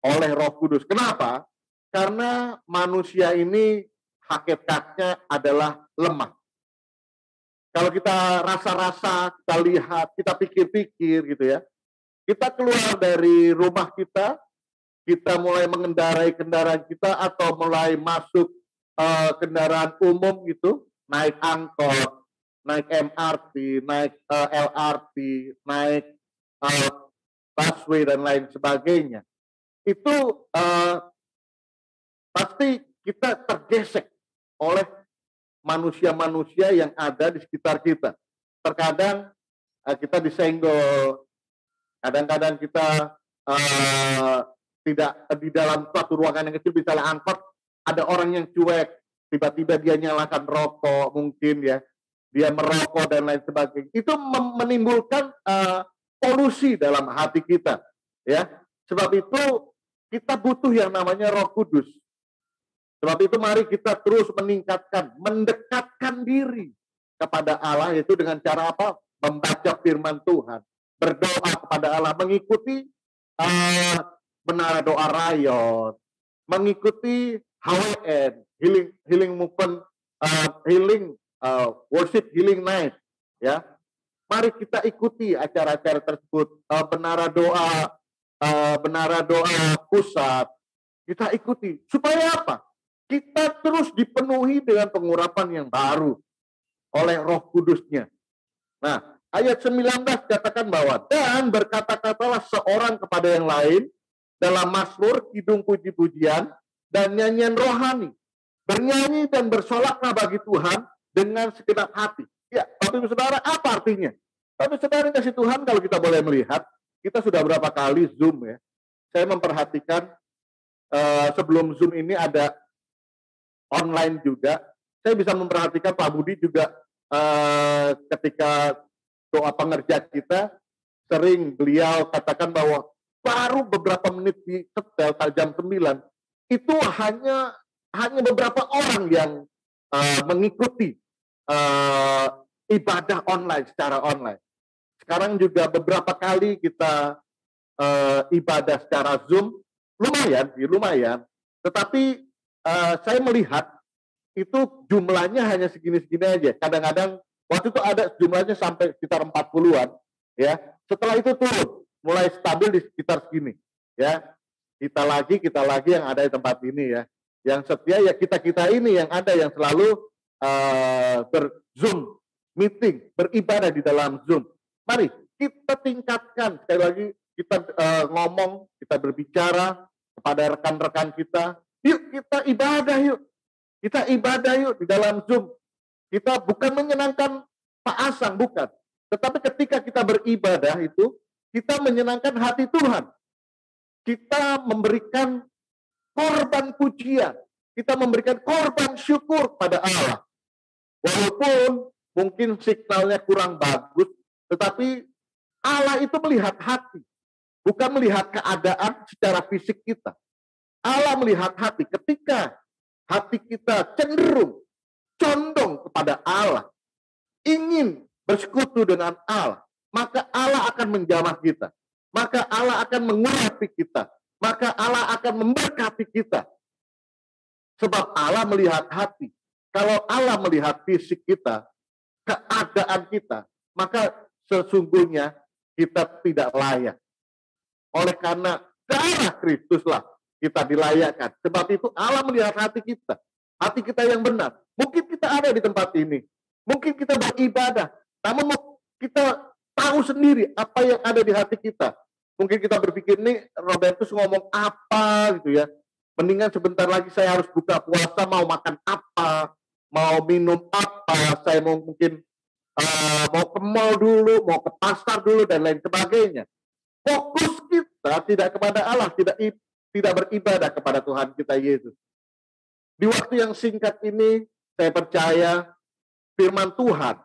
oleh Roh Kudus. Kenapa? Karena manusia ini hakikatnya adalah lemah. Kalau kita rasa-rasa, kita lihat, kita pikir-pikir gitu ya. Kita keluar dari rumah kita mulai mengendarai kendaraan kita atau mulai masuk kendaraan umum gitu, naik angkot, naik MRT, naik LRT, naik busway dan lain sebagainya. Itu pasti kita tergesek oleh manusia-manusia yang ada di sekitar kita. Terkadang kita disenggol, kadang-kadang kita tidak di dalam suatu ruangan yang kecil, misalnya angkot, ada orang yang cuek, tiba-tiba dia nyalakan rokok mungkin ya, dia merokok dan lain sebagainya. Itu menimbulkan polusi dalam hati kita, ya. Sebab itu kita butuh yang namanya Roh Kudus. Sebab itu mari kita terus meningkatkan, mendekatkan diri kepada Allah, yaitu dengan cara apa? Membaca firman Tuhan, berdoa kepada Allah, mengikuti Menara Doa Rayon, mengikuti HWN, Healing Movement, Worship Healing Night, ya. Mari kita ikuti acara-acara tersebut, Menara Doa Pusat, kita ikuti. Supaya apa? Kita terus dipenuhi dengan pengurapan yang baru oleh Roh Kudusnya. Nah, ayat 19 katakan bahwa, dan berkata-katalah seorang kepada yang lain dalam mazmur, kidung puji-pujian, dan nyanyian rohani. Bernyanyi dan bersolaklah bagi Tuhan dengan segenap hati. Ya, Bapak Ibu Saudara, apa artinya? Bapak Ibu Saudara kasih Tuhan, kalau kita boleh melihat, kita sudah berapa kali Zoom ya. Saya memperhatikan sebelum Zoom ini ada online juga. Saya bisa memperhatikan Pak Budi juga ketika doa pengerja kita, sering beliau katakan bahwa baru beberapa menit di setel jam 9, itu hanya beberapa orang yang mengikuti ibadah online secara online. Sekarang juga beberapa kali kita ibadah secara Zoom, lumayan. Tetapi saya melihat itu jumlahnya hanya segini-segini aja. Kadang-kadang waktu itu ada jumlahnya sampai sekitar 40-an, ya. Setelah itu turun, mulai stabil di sekitar segini, ya. Kita lagi yang ada di tempat ini ya. Yang setia ya kita ini yang ada yang selalu ber-Zoom meeting, beribadah di dalam Zoom. Mari kita tingkatkan, sekali lagi kita ngomong, kita berbicara kepada rekan-rekan kita. Yuk kita ibadah yuk. Kita ibadah yuk di dalam Zoom. Kita bukan menyenangkan Pak Asang, bukan. Tetapi ketika kita beribadah itu, kita menyenangkan hati Tuhan. Kita memberikan korban pujian. Kita memberikan korban syukur pada Allah. Walaupun mungkin signalnya kurang bagus, tetapi Allah itu melihat hati. Bukan melihat keadaan secara fisik kita. Allah melihat hati. Ketika hati kita cenderung, condong kepada Allah, ingin bersekutu dengan Allah, maka Allah akan menjamah kita. Maka Allah akan mengurapi kita. Maka Allah akan memberkati kita. Sebab Allah melihat hati. Kalau Allah melihat fisik kita, keadaan kita, maka sesungguhnya kita tidak layak. Oleh karena darah Kristuslah kita dilayakkan. Sebab itu Allah melihat hati kita yang benar. Mungkin kita ada di tempat ini, mungkin kita beribadah, namun kita tahu sendiri apa yang ada di hati kita. Mungkin kita berpikir, nih Robertus ngomong apa gitu ya. Mendingan sebentar lagi saya harus buka puasa, mau makan apa, mau minum apa, saya mau mungkin mau ke mall dulu, mau ke pasar dulu, dan lain sebagainya. Fokus kita tidak kepada Allah, tidak beribadah kepada Tuhan kita Yesus. Di waktu yang singkat ini, saya percaya firman Tuhan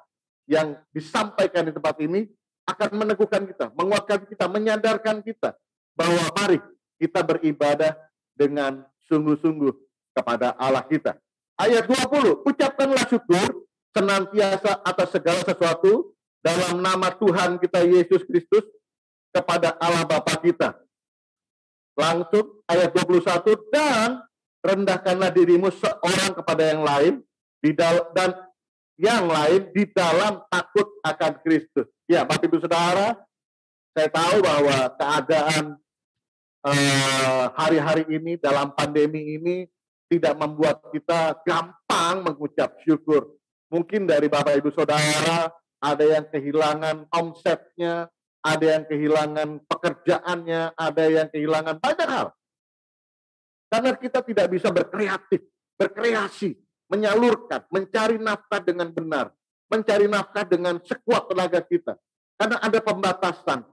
yang disampaikan di tempat ini akan meneguhkan kita, menguatkan kita, menyadarkan kita bahwa mari kita beribadah dengan sungguh-sungguh kepada Allah kita. Ayat 20, ucapkanlah syukur senantiasa atas segala sesuatu dalam nama Tuhan kita Yesus Kristus kepada Allah Bapa kita. Langsung ayat 21, dan rendahkanlah dirimu seorang kepada yang lain dan yang lain di dalam takut akan Kristus. Ya, Bapak Ibu Saudara, saya tahu bahwa keadaan hari-hari ini dalam pandemi ini tidak membuat kita gampang mengucap syukur. Mungkin dari Bapak Ibu Saudara ada yang kehilangan omsetnya, ada yang kehilangan pekerjaannya, ada yang kehilangan banyak hal. Karena kita tidak bisa berkreasi, menyalurkan, mencari nafkah dengan benar, mencari nafkah dengan sekuat tenaga kita. Karena ada pembatasan.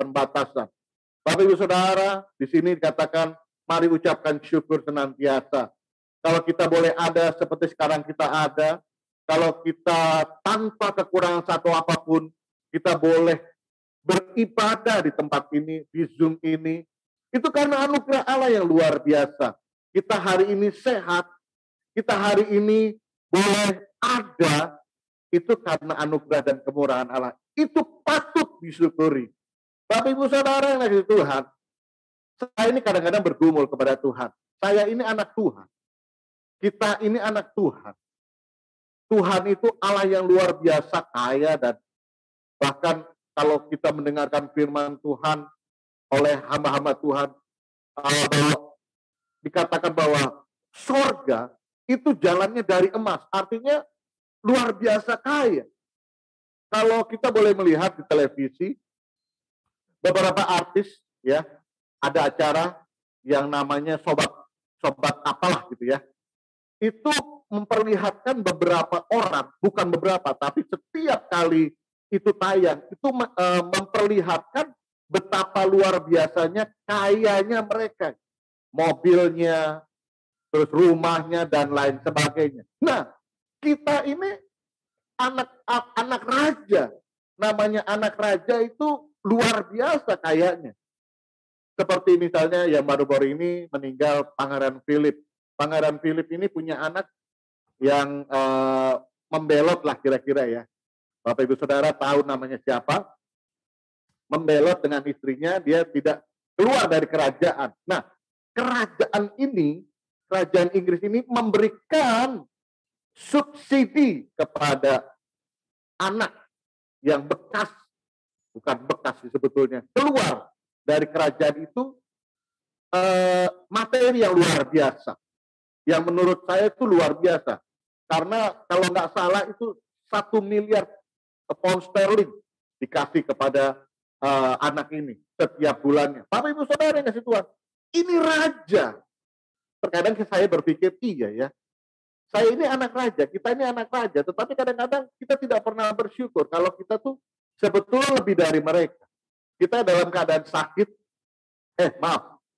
Bapak Ibu Saudara, di sini dikatakan, mari ucapkan syukur senantiasa. Kalau kita boleh ada seperti sekarang kita ada, kalau kita tanpa kekurangan satu apapun, kita boleh beribadah di tempat ini, di Zoom ini, itu karena anugerah Allah yang luar biasa. Kita hari ini sehat, kita hari ini boleh ada, itu karena anugerah dan kemurahan Allah. Itu patut disyukuri. Bapak Ibu Saudara yang kasih Tuhan, saya ini kadang-kadang bergumul kepada Tuhan. Saya ini anak Tuhan. Kita ini anak Tuhan. Tuhan itu Allah yang luar biasa kaya, dan bahkan kalau kita mendengarkan firman Tuhan oleh hamba-hamba Tuhan, dikatakan bahwa sorga itu jalannya dari emas. Artinya luar biasa kaya. Kalau kita boleh melihat di televisi, beberapa artis ya ada acara yang namanya sobat apalah gitu ya. Itu memperlihatkan beberapa orang, bukan beberapa, tapi setiap kali itu tayang, itu memperlihatkan betapa luar biasanya kayanya mereka. Mobilnya, terus rumahnya, dan lain sebagainya. Nah, kita ini anak raja. Namanya anak raja itu luar biasa kayanya. Seperti misalnya yang baru-baru ini meninggal Pangeran Philip. Pangeran Philip ini punya anak yang membelot lah kira-kira ya. Bapak Ibu Saudara tahu namanya siapa? Membelot dengan istrinya, dia tidak keluar dari kerajaan. Nah, kerajaan Inggris ini memberikan subsidi kepada anak yang bukan bekas sebetulnya, keluar dari kerajaan itu, materi yang luar biasa. Yang menurut saya itu luar biasa. Karena kalau nggak salah itu 1 miliar pound sterling dikasih kepada anak ini setiap bulannya. Bapak Ibu Saudara yang kasih Tuhan, ini raja. Terkadang saya berpikir, iya ya, saya ini anak raja, kita ini anak raja, tetapi kadang-kadang kita tidak pernah bersyukur kalau kita tuh sebetulnya lebih dari mereka. Kita dalam keadaan sakit,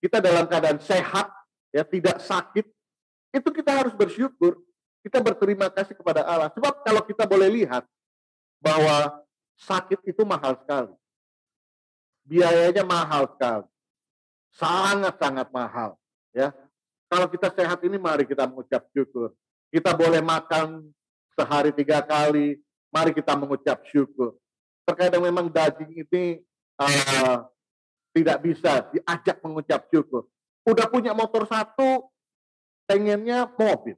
kita dalam keadaan sehat, ya tidak sakit, itu kita harus bersyukur, kita berterima kasih kepada Allah. Sebab kalau kita boleh lihat bahwa sakit itu mahal sekali, biayanya mahal sekali, sangat-sangat mahal. Ya, kalau kita sehat ini, mari kita mengucap syukur. Kita boleh makan sehari 3 kali, mari kita mengucap syukur. Terkadang memang daging ini tidak bisa diajak mengucap syukur. Udah punya motor 1, pengennya mobil.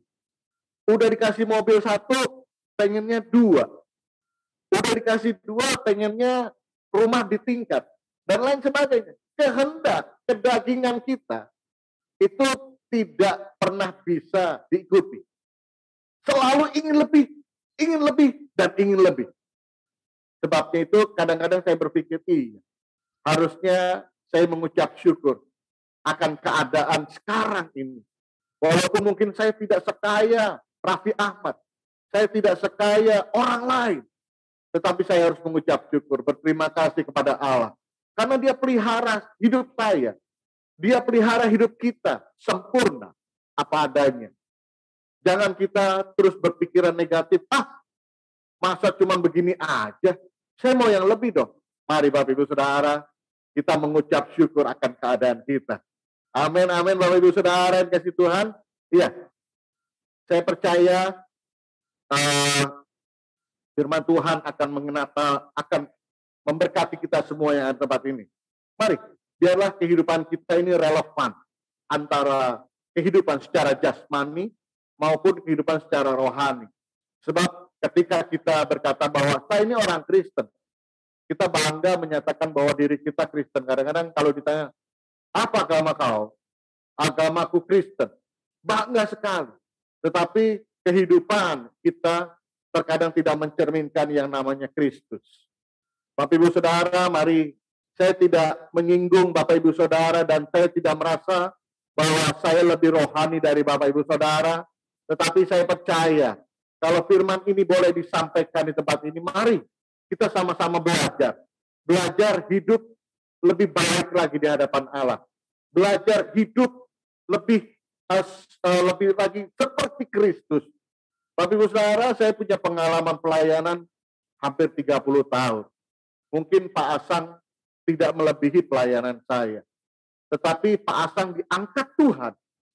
Udah dikasih mobil 1, pengennya 2. Udah dikasih 2, pengennya rumah di tingkat. dan lain sebagainya. Kehendak, kedagingan kita itu tidak pernah bisa diikuti. Selalu ingin lebih, dan ingin lebih. Sebabnya itu kadang-kadang saya berpikir, iya, harusnya saya mengucap syukur akan keadaan sekarang ini. Walaupun mungkin saya tidak sekaya Raffi Ahmad, saya tidak sekaya orang lain, tetapi saya harus mengucap syukur, berterima kasih kepada Allah. Karena dia pelihara hidup saya. Dia pelihara hidup kita sempurna apa adanya. Jangan kita terus berpikiran negatif, masa cuma begini aja. Saya mau yang lebih dong. Mari Bapak Ibu Saudara, kita mengucap syukur akan keadaan kita. Amin, amin Bapak Ibu Saudara yang kasih Tuhan. Iya, saya percaya firman Tuhan akan memberkati kita semua yang ada di tempat ini. Mari, biarlah kehidupan kita ini relevan antara kehidupan secara jasmani maupun kehidupan secara rohani. Sebab ketika kita berkata bahwa saya ini orang Kristen, kita bangga menyatakan bahwa diri kita Kristen. Kadang-kadang kalau ditanya, apa agama kau? Agamaku Kristen. Bangga sekali. Tetapi kehidupan kita terkadang tidak mencerminkan yang namanya Kristus. Bapak Ibu Saudara, mari, saya tidak menyinggung Bapak Ibu Saudara dan saya tidak merasa bahwa saya lebih rohani dari Bapak Ibu Saudara, tetapi saya percaya kalau firman ini boleh disampaikan di tempat ini, mari kita sama-sama belajar. Belajar hidup lebih baik lagi di hadapan Allah. Belajar hidup lebih lagi seperti Kristus. Bapak Ibu Saudara, saya punya pengalaman pelayanan hampir 30 tahun. Mungkin Pak Asang tidak melebihi pelayanan saya. Tetapi Pak Asang diangkat Tuhan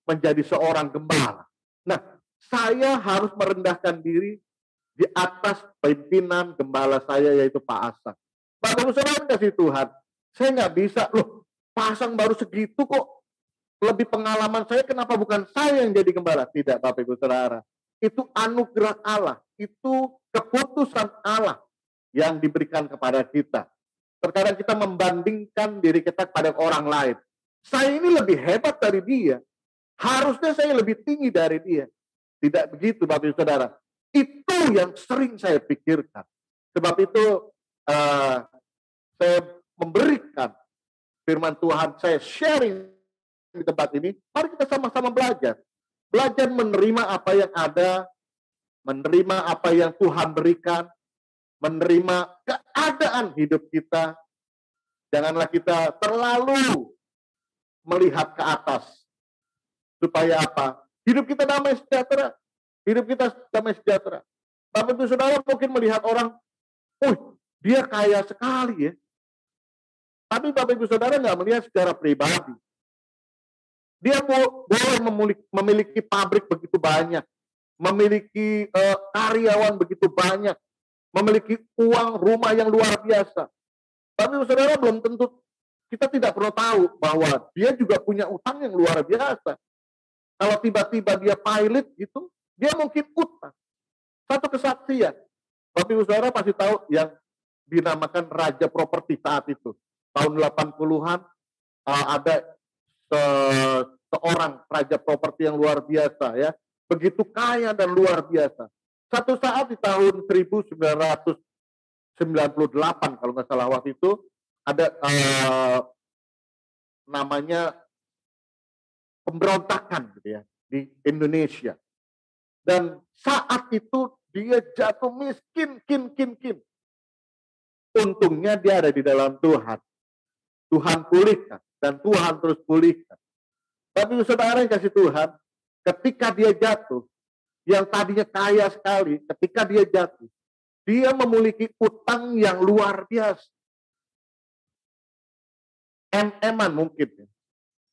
menjadi seorang gembala. Nah, saya harus merendahkan diri di atas pimpinan gembala saya, yaitu Pak Asang. Bapak Ibu Saudara kasih Tuhan, saya nggak bisa, loh Pak Asang baru segitu kok, lebih pengalaman saya, kenapa bukan saya yang jadi gembala? Tidak Bapak Ibu Saudara, itu anugerah Allah, itu keputusan Allah yang diberikan kepada kita. Terkadang kita membandingkan diri kita pada orang lain. Saya ini lebih hebat dari dia. Harusnya saya lebih tinggi dari dia. Tidak begitu Bapak Ibu Saudara. Itu yang sering saya pikirkan. Sebab itu saya memberikan firman Tuhan, saya sharing di tempat ini. Mari kita sama-sama belajar. Belajar menerima apa yang ada, menerima apa yang Tuhan berikan, menerima keadaan hidup kita. Janganlah kita terlalu melihat ke atas. Supaya apa? Hidup kita damai sejahtera. Hidup kita damai sejahtera. Bapak Ibu Saudara mungkin melihat orang, dia kaya sekali ya. Tapi Bapak Ibu Saudara nggak melihat secara pribadi. Dia boleh memiliki pabrik begitu banyak. Memiliki karyawan begitu banyak. Memiliki uang rumah yang luar biasa. Tapi saudara belum tentu, kita tidak perlu tahu bahwa dia juga punya utang yang luar biasa. Kalau tiba-tiba dia pilot gitu, dia mungkin utang. Satu kesaksian. Tapi saudara pasti tahu yang dinamakan raja properti saat itu. Tahun 80-an ada seorang raja properti yang luar biasa ya. Begitu kaya dan luar biasa. Satu saat di tahun 1998 kalau nggak salah waktu itu ada namanya pemberontakan gitu ya di Indonesia. Dan saat itu dia jatuh miskin, kin. Untungnya dia ada di dalam Tuhan. Tuhan pulihkan dan Tuhan terus pulihkan. Tapi saudara yang kasih Tuhan, ketika dia jatuh, yang tadinya kaya sekali, ketika dia jatuh, dia memiliki utang yang luar biasa. MM-an mungkin.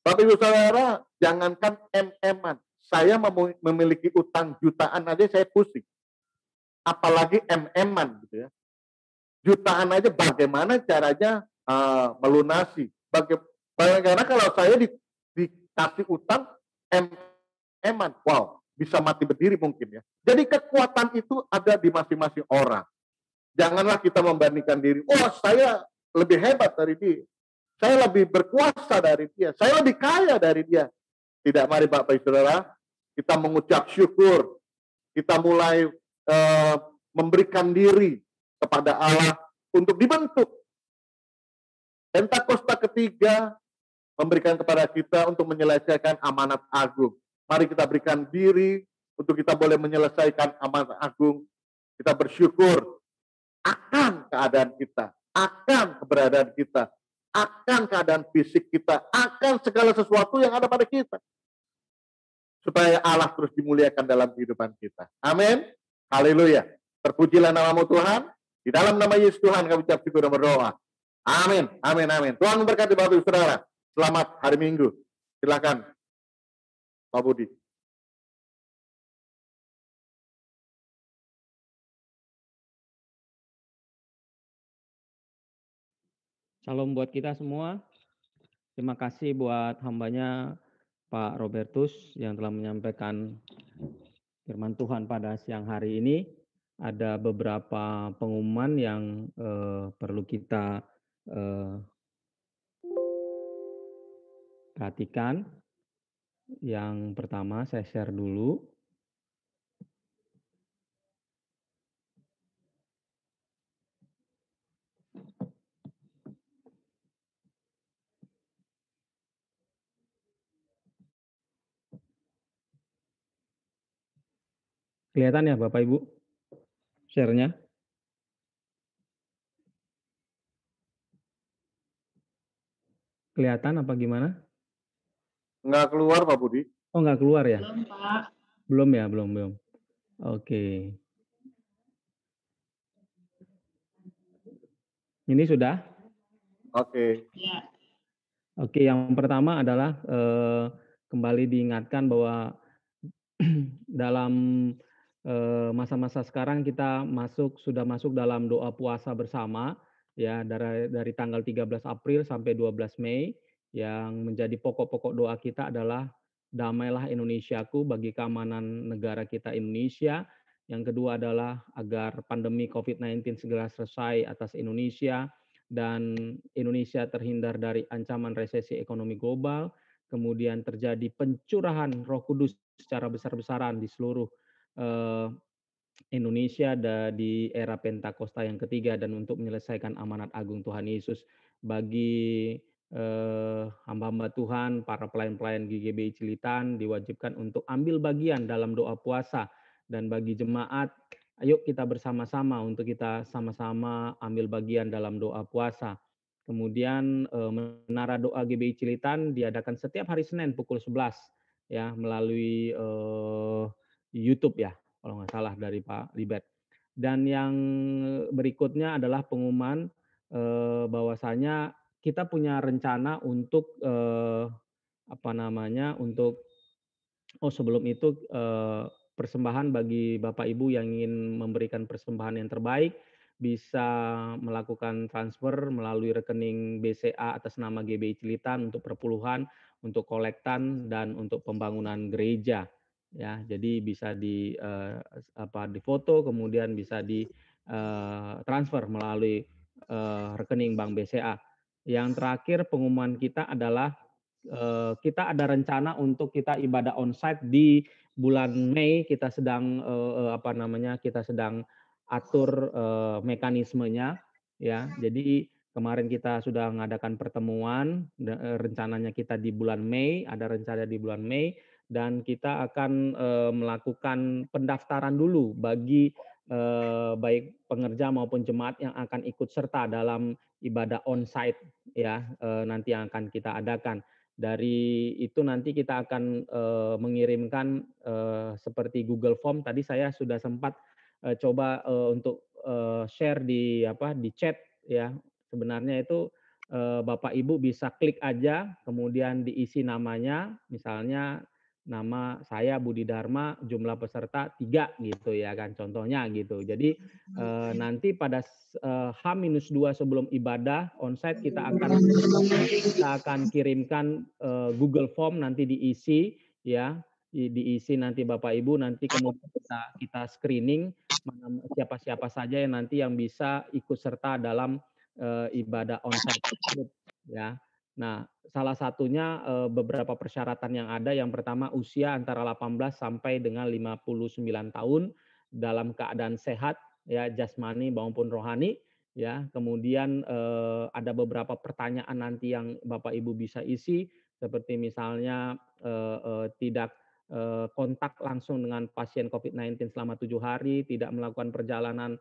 Bapak Ibu Saudara, jangankan MM-an. Saya memiliki utang jutaan aja saya pusing. Apalagi MM-an gitu ya. Jutaan aja bagaimana caranya melunasi. Bagaimana kalau saya dikasih utang MM-an. Wow. Bisa mati berdiri mungkin ya. Jadi kekuatan itu ada di masing-masing orang. Janganlah kita membandingkan diri. Oh, saya lebih hebat dari dia. Saya lebih berkuasa dari dia. Saya lebih kaya dari dia. Tidak, mari Bapak Ibu Saudara, kita mengucap syukur. Kita mulai memberikan diri kepada Allah untuk dibentuk. Pentakosta ketiga memberikan kepada kita untuk menyelesaikan amanat agung. Mari kita berikan diri untuk kita boleh menyelesaikan amanat agung. Kita bersyukur akan keadaan kita, akan keberadaan kita, akan keadaan fisik kita, akan segala sesuatu yang ada pada kita. Supaya Allah terus dimuliakan dalam kehidupan kita. Amin. Haleluya. Terpujilah namamu Tuhan. Di dalam nama Yesus Tuhan kami ucap syukur dan berdoa. Amin. Amin. Amin. Tuhan memberkati Bapak Ibu Saudara. Selamat hari Minggu. Silakan Pak Budi. Salam buat kita semua. Terima kasih buat hambanya Pak Robertus yang telah menyampaikan firman Tuhan pada siang hari ini. Ada beberapa pengumuman yang perlu kita perhatikan. Yang pertama saya share dulu. Kelihatan ya Bapak Ibu share-nya? Kelihatan apa gimana? Nggak keluar Pak Budi. Oh nggak keluar ya? Belum, Pak. Belum ya, belum. Oke. Ini sudah? Oke. Ya. Oke, yang pertama adalah kembali diingatkan bahwa dalam masa-masa sekarang kita sudah masuk dalam doa puasa bersama ya dari tanggal 13 April sampai 12 Mei yang menjadi pokok-pokok doa kita adalah damailah Indonesiaku bagi keamanan negara kita Indonesia. Yang kedua adalah agar pandemi COVID-19 segera selesai atas Indonesia dan Indonesia terhindar dari ancaman resesi ekonomi global. Kemudian terjadi pencurahan Roh Kudus secara besar-besaran di seluruh Indonesia di era Pentakosta yang ketiga dan untuk menyelesaikan amanat agung Tuhan Yesus bagi hamba-hamba Tuhan, para pelayan-pelayan GGBI Cilitan diwajibkan untuk ambil bagian dalam doa puasa dan bagi jemaat ayo kita bersama-sama untuk kita sama-sama ambil bagian dalam doa puasa. Kemudian Menara Doa GBI Cilitan diadakan setiap hari Senin pukul 11 ya melalui YouTube ya kalau nggak salah dari Pak Libet. Dan yang berikutnya adalah pengumuman bahwasanya kita punya rencana untuk sebelum itu persembahan bagi Bapak Ibu yang ingin memberikan persembahan yang terbaik bisa melakukan transfer melalui rekening BCA atas nama GBI Cilitan untuk perpuluhan, untuk kolektan dan untuk pembangunan gereja. Ya, jadi bisa difoto kemudian bisa transfer melalui rekening Bank BCA. Yang terakhir pengumuman kita adalah kita ada rencana untuk kita ibadah onsite di bulan Mei. Kita sedang kita sedang atur mekanismenya ya. Jadi kemarin kita sudah mengadakan pertemuan, rencananya kita di bulan Mei, ada rencana di bulan Mei dan kita akan melakukan pendaftaran dulu bagi baik pengerja maupun jemaat yang akan ikut serta dalam ibadah onsite ya nanti yang akan kita adakan. Dari itu nanti kita akan mengirimkan seperti Google Form. Tadi saya sudah sempat coba untuk share di chat ya. Sebenarnya itu Bapak Ibu bisa klik aja, kemudian diisi namanya, misalnya nama saya Budi Dharma, jumlah peserta 3 gitu ya kan, contohnya gitu. Jadi nanti pada H-2 sebelum ibadah onsite kita akan kirimkan Google Form nanti diisi ya, diisi nanti Bapak Ibu, nanti kemudian kita screening siapa-siapa saja yang nanti yang bisa ikut serta dalam ibadah onsite tersebut ya. Nah, salah satunya beberapa persyaratan yang ada, yang pertama usia antara 18 sampai dengan 59 tahun dalam keadaan sehat ya, jasmani maupun rohani ya. Kemudian ada beberapa pertanyaan nanti yang Bapak Ibu bisa isi, seperti misalnya tidak kontak langsung dengan pasien COVID-19 selama 7 hari, tidak melakukan perjalanan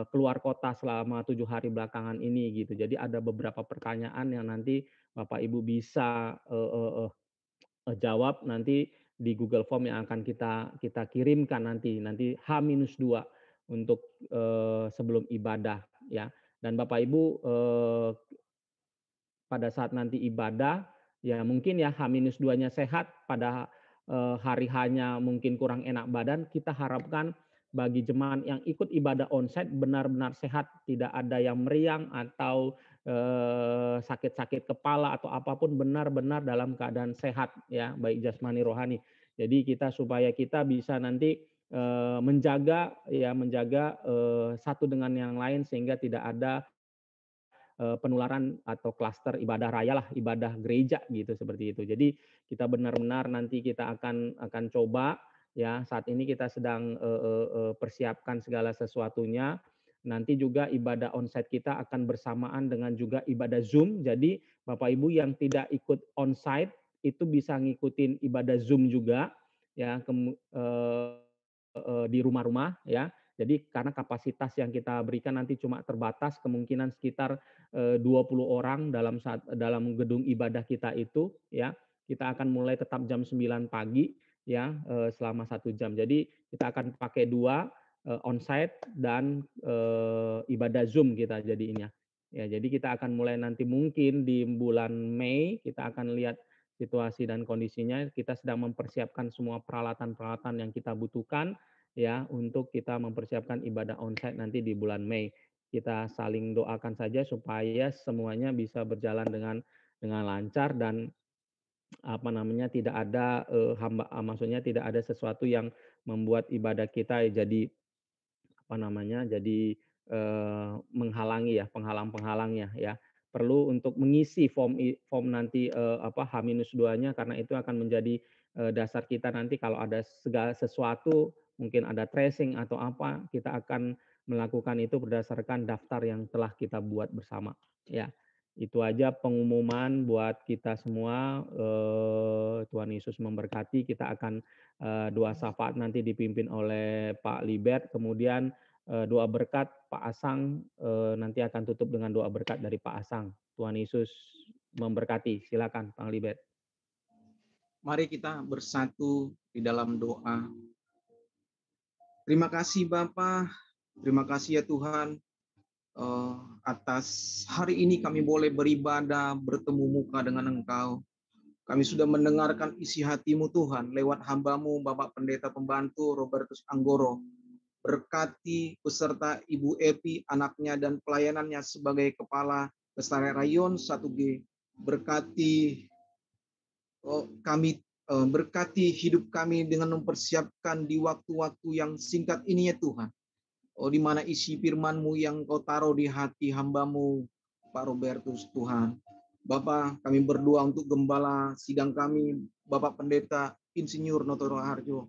keluar kota selama 7 hari belakangan ini gitu. Jadi ada beberapa pertanyaan yang nanti Bapak Ibu bisa jawab nanti di Google Form yang akan kita kirimkan nanti H-2 untuk sebelum ibadah ya. Dan Bapak Ibu pada saat nanti ibadah ya mungkin ya H-2-nya sehat, pada hari hanya mungkin kurang enak badan, kita harapkan bagi jemaat yang ikut ibadah onsite benar-benar sehat, tidak ada yang meriang atau sakit-sakit kepala atau apapun, benar-benar dalam keadaan sehat ya, baik jasmani rohani. Jadi supaya kita bisa nanti menjaga satu dengan yang lain sehingga tidak ada penularan atau klaster ibadah raya lah, ibadah gereja gitu, seperti itu. Jadi kita benar-benar nanti kita akan coba ya, saat ini kita sedang persiapkan segala sesuatunya. Nanti juga ibadah onsite kita akan bersamaan dengan juga ibadah Zoom. Jadi Bapak Ibu yang tidak ikut onsite itu bisa ngikutin ibadah Zoom juga ya, di rumah-rumah ya. Jadi karena kapasitas yang kita berikan nanti cuma terbatas, kemungkinan sekitar 20 orang dalam gedung ibadah kita itu ya. Kita akan mulai tetap jam 9 pagi ya, selama 1 jam. Jadi kita akan pakai 2 onsite dan ibadah Zoom kita jadinya. Ya, jadi kita akan mulai nanti mungkin di bulan Mei, kita akan lihat situasi dan kondisinya. Kita sedang mempersiapkan semua peralatan-peralatan yang kita butuhkan ya, untuk kita mempersiapkan ibadah onsite nanti di bulan Mei. Kita saling doakan saja supaya semuanya bisa berjalan dengan lancar dan tidak ada maksudnya tidak ada sesuatu yang membuat ibadah kita jadi menghalangi ya, penghalang-penghalangnya ya. Perlu untuk mengisi form nanti H-2-nya, karena itu akan menjadi dasar kita nanti kalau ada segala sesuatu, mungkin ada tracing atau apa, kita akan melakukan itu berdasarkan daftar yang telah kita buat bersama ya. Itu aja pengumuman buat kita semua. Tuhan Yesus memberkati. Kita akan doa syafaat nanti dipimpin oleh Pak Libert, kemudian doa berkat Pak Asang nanti akan tutup dengan doa berkat dari Pak Asang. Tuhan Yesus memberkati. Silakan Pak Libert. Mari kita bersatu di dalam doa. Terima kasih Bapa, terima kasih ya Tuhan, atas hari ini kami boleh beribadah, bertemu muka dengan Engkau. Kami sudah mendengarkan isi hati-Mu Tuhan lewat hamba-Mu Bapak Pendeta Pembantu Robertus Anggoro. Berkati beserta Ibu Epi, anaknya dan pelayanannya sebagai Kepala Lestari Rayon 1G. Berkati kami, berkati hidup kami dengan mempersiapkan di waktu-waktu yang singkat ini ya Tuhan. Di mana isi firman-Mu yang Kau taruh di hati hamba-Mu Pak Robertus Tuhan. Bapak, kami berdoa untuk gembala sidang kami, Bapak Pendeta Insinyur Notoro Harjo.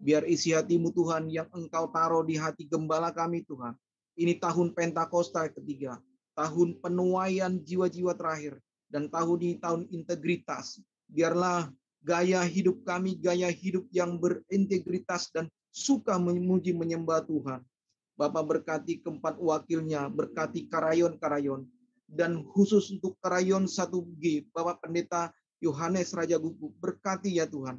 Biar isi hati-Mu Tuhan yang Engkau taruh di hati gembala kami Tuhan. Ini tahun Pentakosta ketiga, tahun penuaian jiwa-jiwa terakhir, dan tahun ini tahun integritas. Biarlah gaya hidup kami, gaya hidup yang berintegritas dan suka memuji menyembah Tuhan. Bapak berkati keempat wakilnya, berkati karayon-karayon, dan khusus untuk karayon 1G, Bapak Pendeta Yohanes Raja Guguk, berkati ya Tuhan.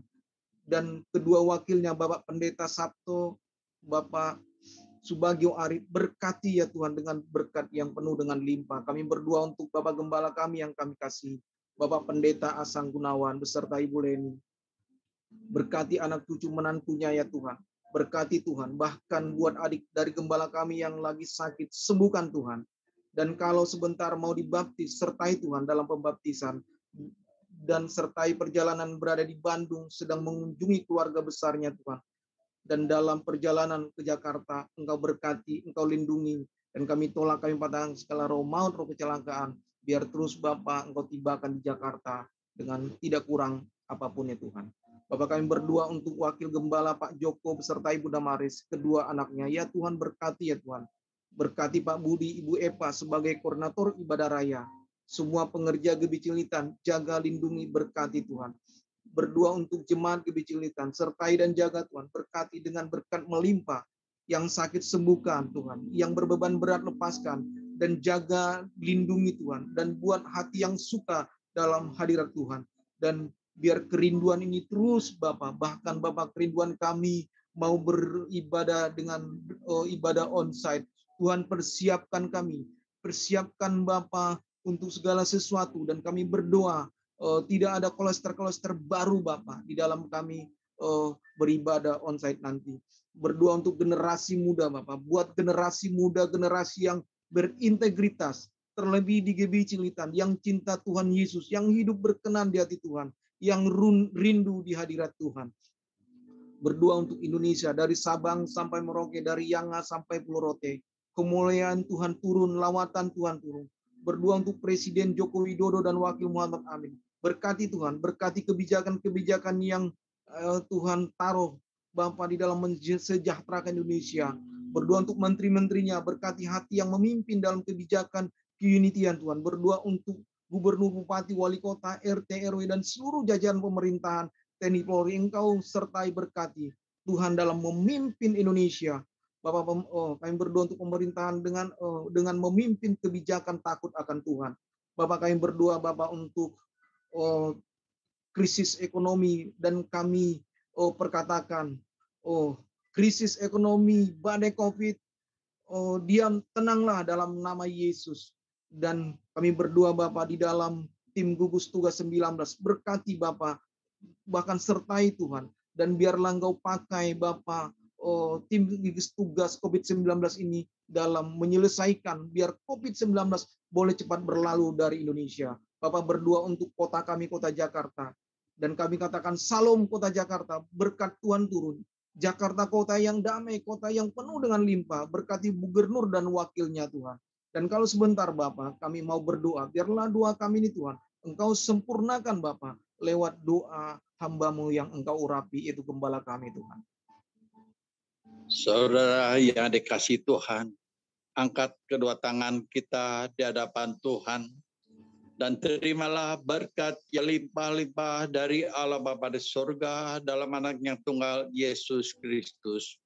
Dan kedua wakilnya Bapak Pendeta Sabto, Bapak Subagio Arif, berkati ya Tuhan dengan berkat yang penuh dengan limpah. Kami berdoa untuk Bapak Gembala kami yang kami kasih, Bapak Pendeta Asang Gunawan beserta Ibu Leni. Berkati anak cucu menantunya ya Tuhan. Berkati Tuhan, bahkan buat adik dari gembala kami yang lagi sakit, sembuhkan Tuhan. Dan kalau sebentar mau dibaptis, sertai Tuhan dalam pembaptisan. Dan sertai perjalanan berada di Bandung, sedang mengunjungi keluarga besarnya Tuhan. Dan dalam perjalanan ke Jakarta, Engkau berkati, Engkau lindungi. Dan kami tolak, kami patahkan segala roh maut, roh kecelakaan. biar terus Bapak Engkau tibakan di Jakarta dengan tidak kurang apapun ya Tuhan. Bapak kami berdoa untuk Wakil Gembala Pak Joko beserta Ibu Damaris, kedua anaknya. Ya Tuhan berkati ya Tuhan. Berkati Pak Budi, Ibu Eva sebagai koordinator ibadah raya. Semua pengerja Gebi Cilitan, jaga, lindungi, berkati Tuhan. Berdoa untuk jemaat Gebi Cilitan, sertai dan jaga Tuhan. Berkati dengan berkat melimpah. Yang sakit sembuhkan Tuhan. Yang berbeban berat lepaskan. Dan jaga, lindungi Tuhan. Dan buat hati yang suka dalam hadirat Tuhan. Dan biar kerinduan ini terus Bapak. Bahkan Bapak kerinduan kami mau beribadah dengan ibadah onsite. Tuhan persiapkan kami. Persiapkan Bapak untuk segala sesuatu. Dan kami berdoa tidak ada kolester-kolester baru Bapak di dalam kami beribadah onsite nanti. Berdoa untuk generasi muda Bapak. Buat generasi muda, generasi yang berintegritas. Terlebih di Gebi Cilitan. Yang cinta Tuhan Yesus. Yang hidup berkenan di hati Tuhan. Yang rindu di hadirat Tuhan. Berdoa untuk Indonesia. Dari Sabang sampai Merauke. Dari Yanga sampai Pulau Rote. Kemuliaan Tuhan turun. Lawatan Tuhan turun. Berdoa untuk Presiden Joko Widodo dan Wakil Muhammad Amin. Berkati Tuhan. Berkati kebijakan-kebijakan yang Tuhan taruh Bapak di dalam mensejahterakan Indonesia. Berdoa untuk menteri-menterinya, berkati hati yang memimpin dalam kebijakan keunitian Tuhan. Berdoa untuk gubernur, bupati, wali kota, RT, RW, dan seluruh jajaran pemerintahan TNI Polri. Engkau sertai berkati Tuhan dalam memimpin Indonesia. Bapak, kami berdoa untuk pemerintahan dengan memimpin kebijakan takut akan Tuhan. Bapak, kami berdoa Bapak untuk krisis ekonomi, dan kami perkatakan krisis ekonomi, badai COVID, diam, tenanglah dalam nama Yesus. Dan kami berdoa Bapak di dalam tim gugus tugas 19, berkati Bapak, bahkan sertai Tuhan, dan biarlah Engkau pakai Bapak tim gugus tugas COVID-19 ini dalam menyelesaikan, biar COVID-19 boleh cepat berlalu dari Indonesia. Bapak berdoa untuk kota kami, kota Jakarta. Dan kami katakan salam kota Jakarta, berkat Tuhan turun. Jakarta kota yang damai, kota yang penuh dengan limpah, berkati gubernur dan wakilnya Tuhan. Dan kalau sebentar Bapak, kami mau berdoa, biarlah doa kami ini Tuhan, Engkau sempurnakan Bapak, lewat doa hamba-Mu yang Engkau urapi, itu gembala kami Tuhan. Saudara yang dikasihi Tuhan, angkat kedua tangan kita di hadapan Tuhan, dan terimalah berkat yang limpah-limpah dari Allah Bapa di surga dalam Anaknya tunggal Yesus Kristus.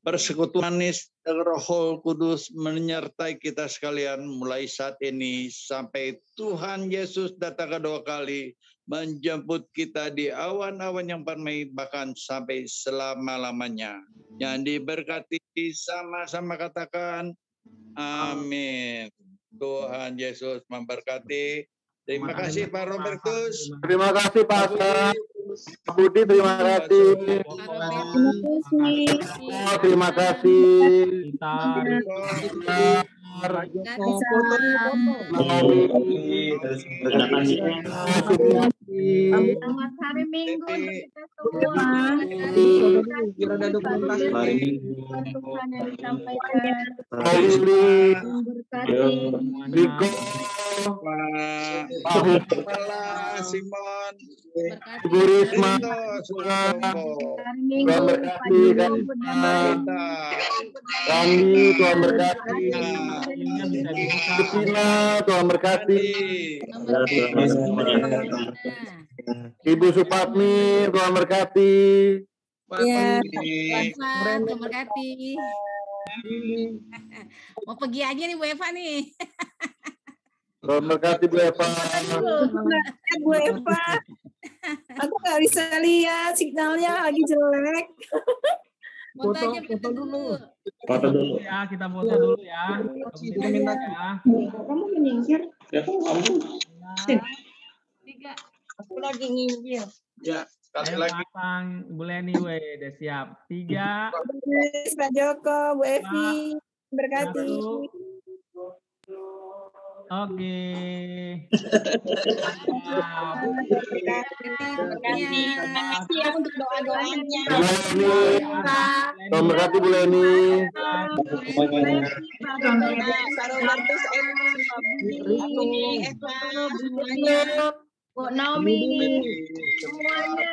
Persekutuan Roh Kudus menyertai kita sekalian mulai saat ini sampai Tuhan Yesus datang kedua kali menjemput kita di awan-awan yang permai, bahkan sampai selama-lamanya. Yang diberkati sama-sama katakan amin. Tuhan Yesus memberkati. Terima kasih Pak Robertus. Terima kasih Pak Budi, terima kasih. Terima kasih. Selamat hari Minggu untuk kita semua. Tuhan yang disampaikan. Riko, Simon, Ibu Risma, Hari Minggu Pak Joko bernama Randi, Tuhan berkati. Kusina, Tuhan berkati. Ibu Supatmi, Tuhan berkati. Ya, Tuhan berkati. Mau pergi aja nih Bu Eva nih. Tuhan berkati Bu Eva. Bu Eva, aku nggak bisa lihat, signalnya lagi jelek. Foto dulu. Foto dulu ya, kita foto dulu ya. Kamu menyingkir? Tiga. Aku lagi nginjil. Ya, sekali lagi. Pasang Bu Leni, udah siap. 3. Pak Joko, Bu Evi, berkati. Oke. Terima kasih ya untuk doa-doanya. Terima kasih Bu Leni. Pak Robertus, Eva, semuanya. Bu Naomi, semuanya.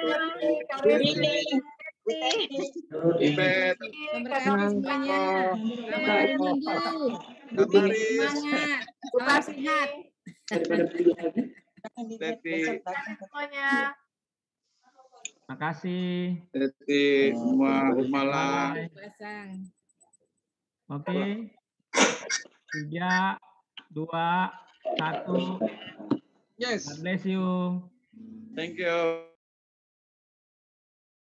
Memberkati semuanya. Selamat hari Minggu. Semangat. Salam sehat. Semuanya. Makasih. Malam. Pasang. Oke. 3, 2, 1. Yes. God bless you. Thank you.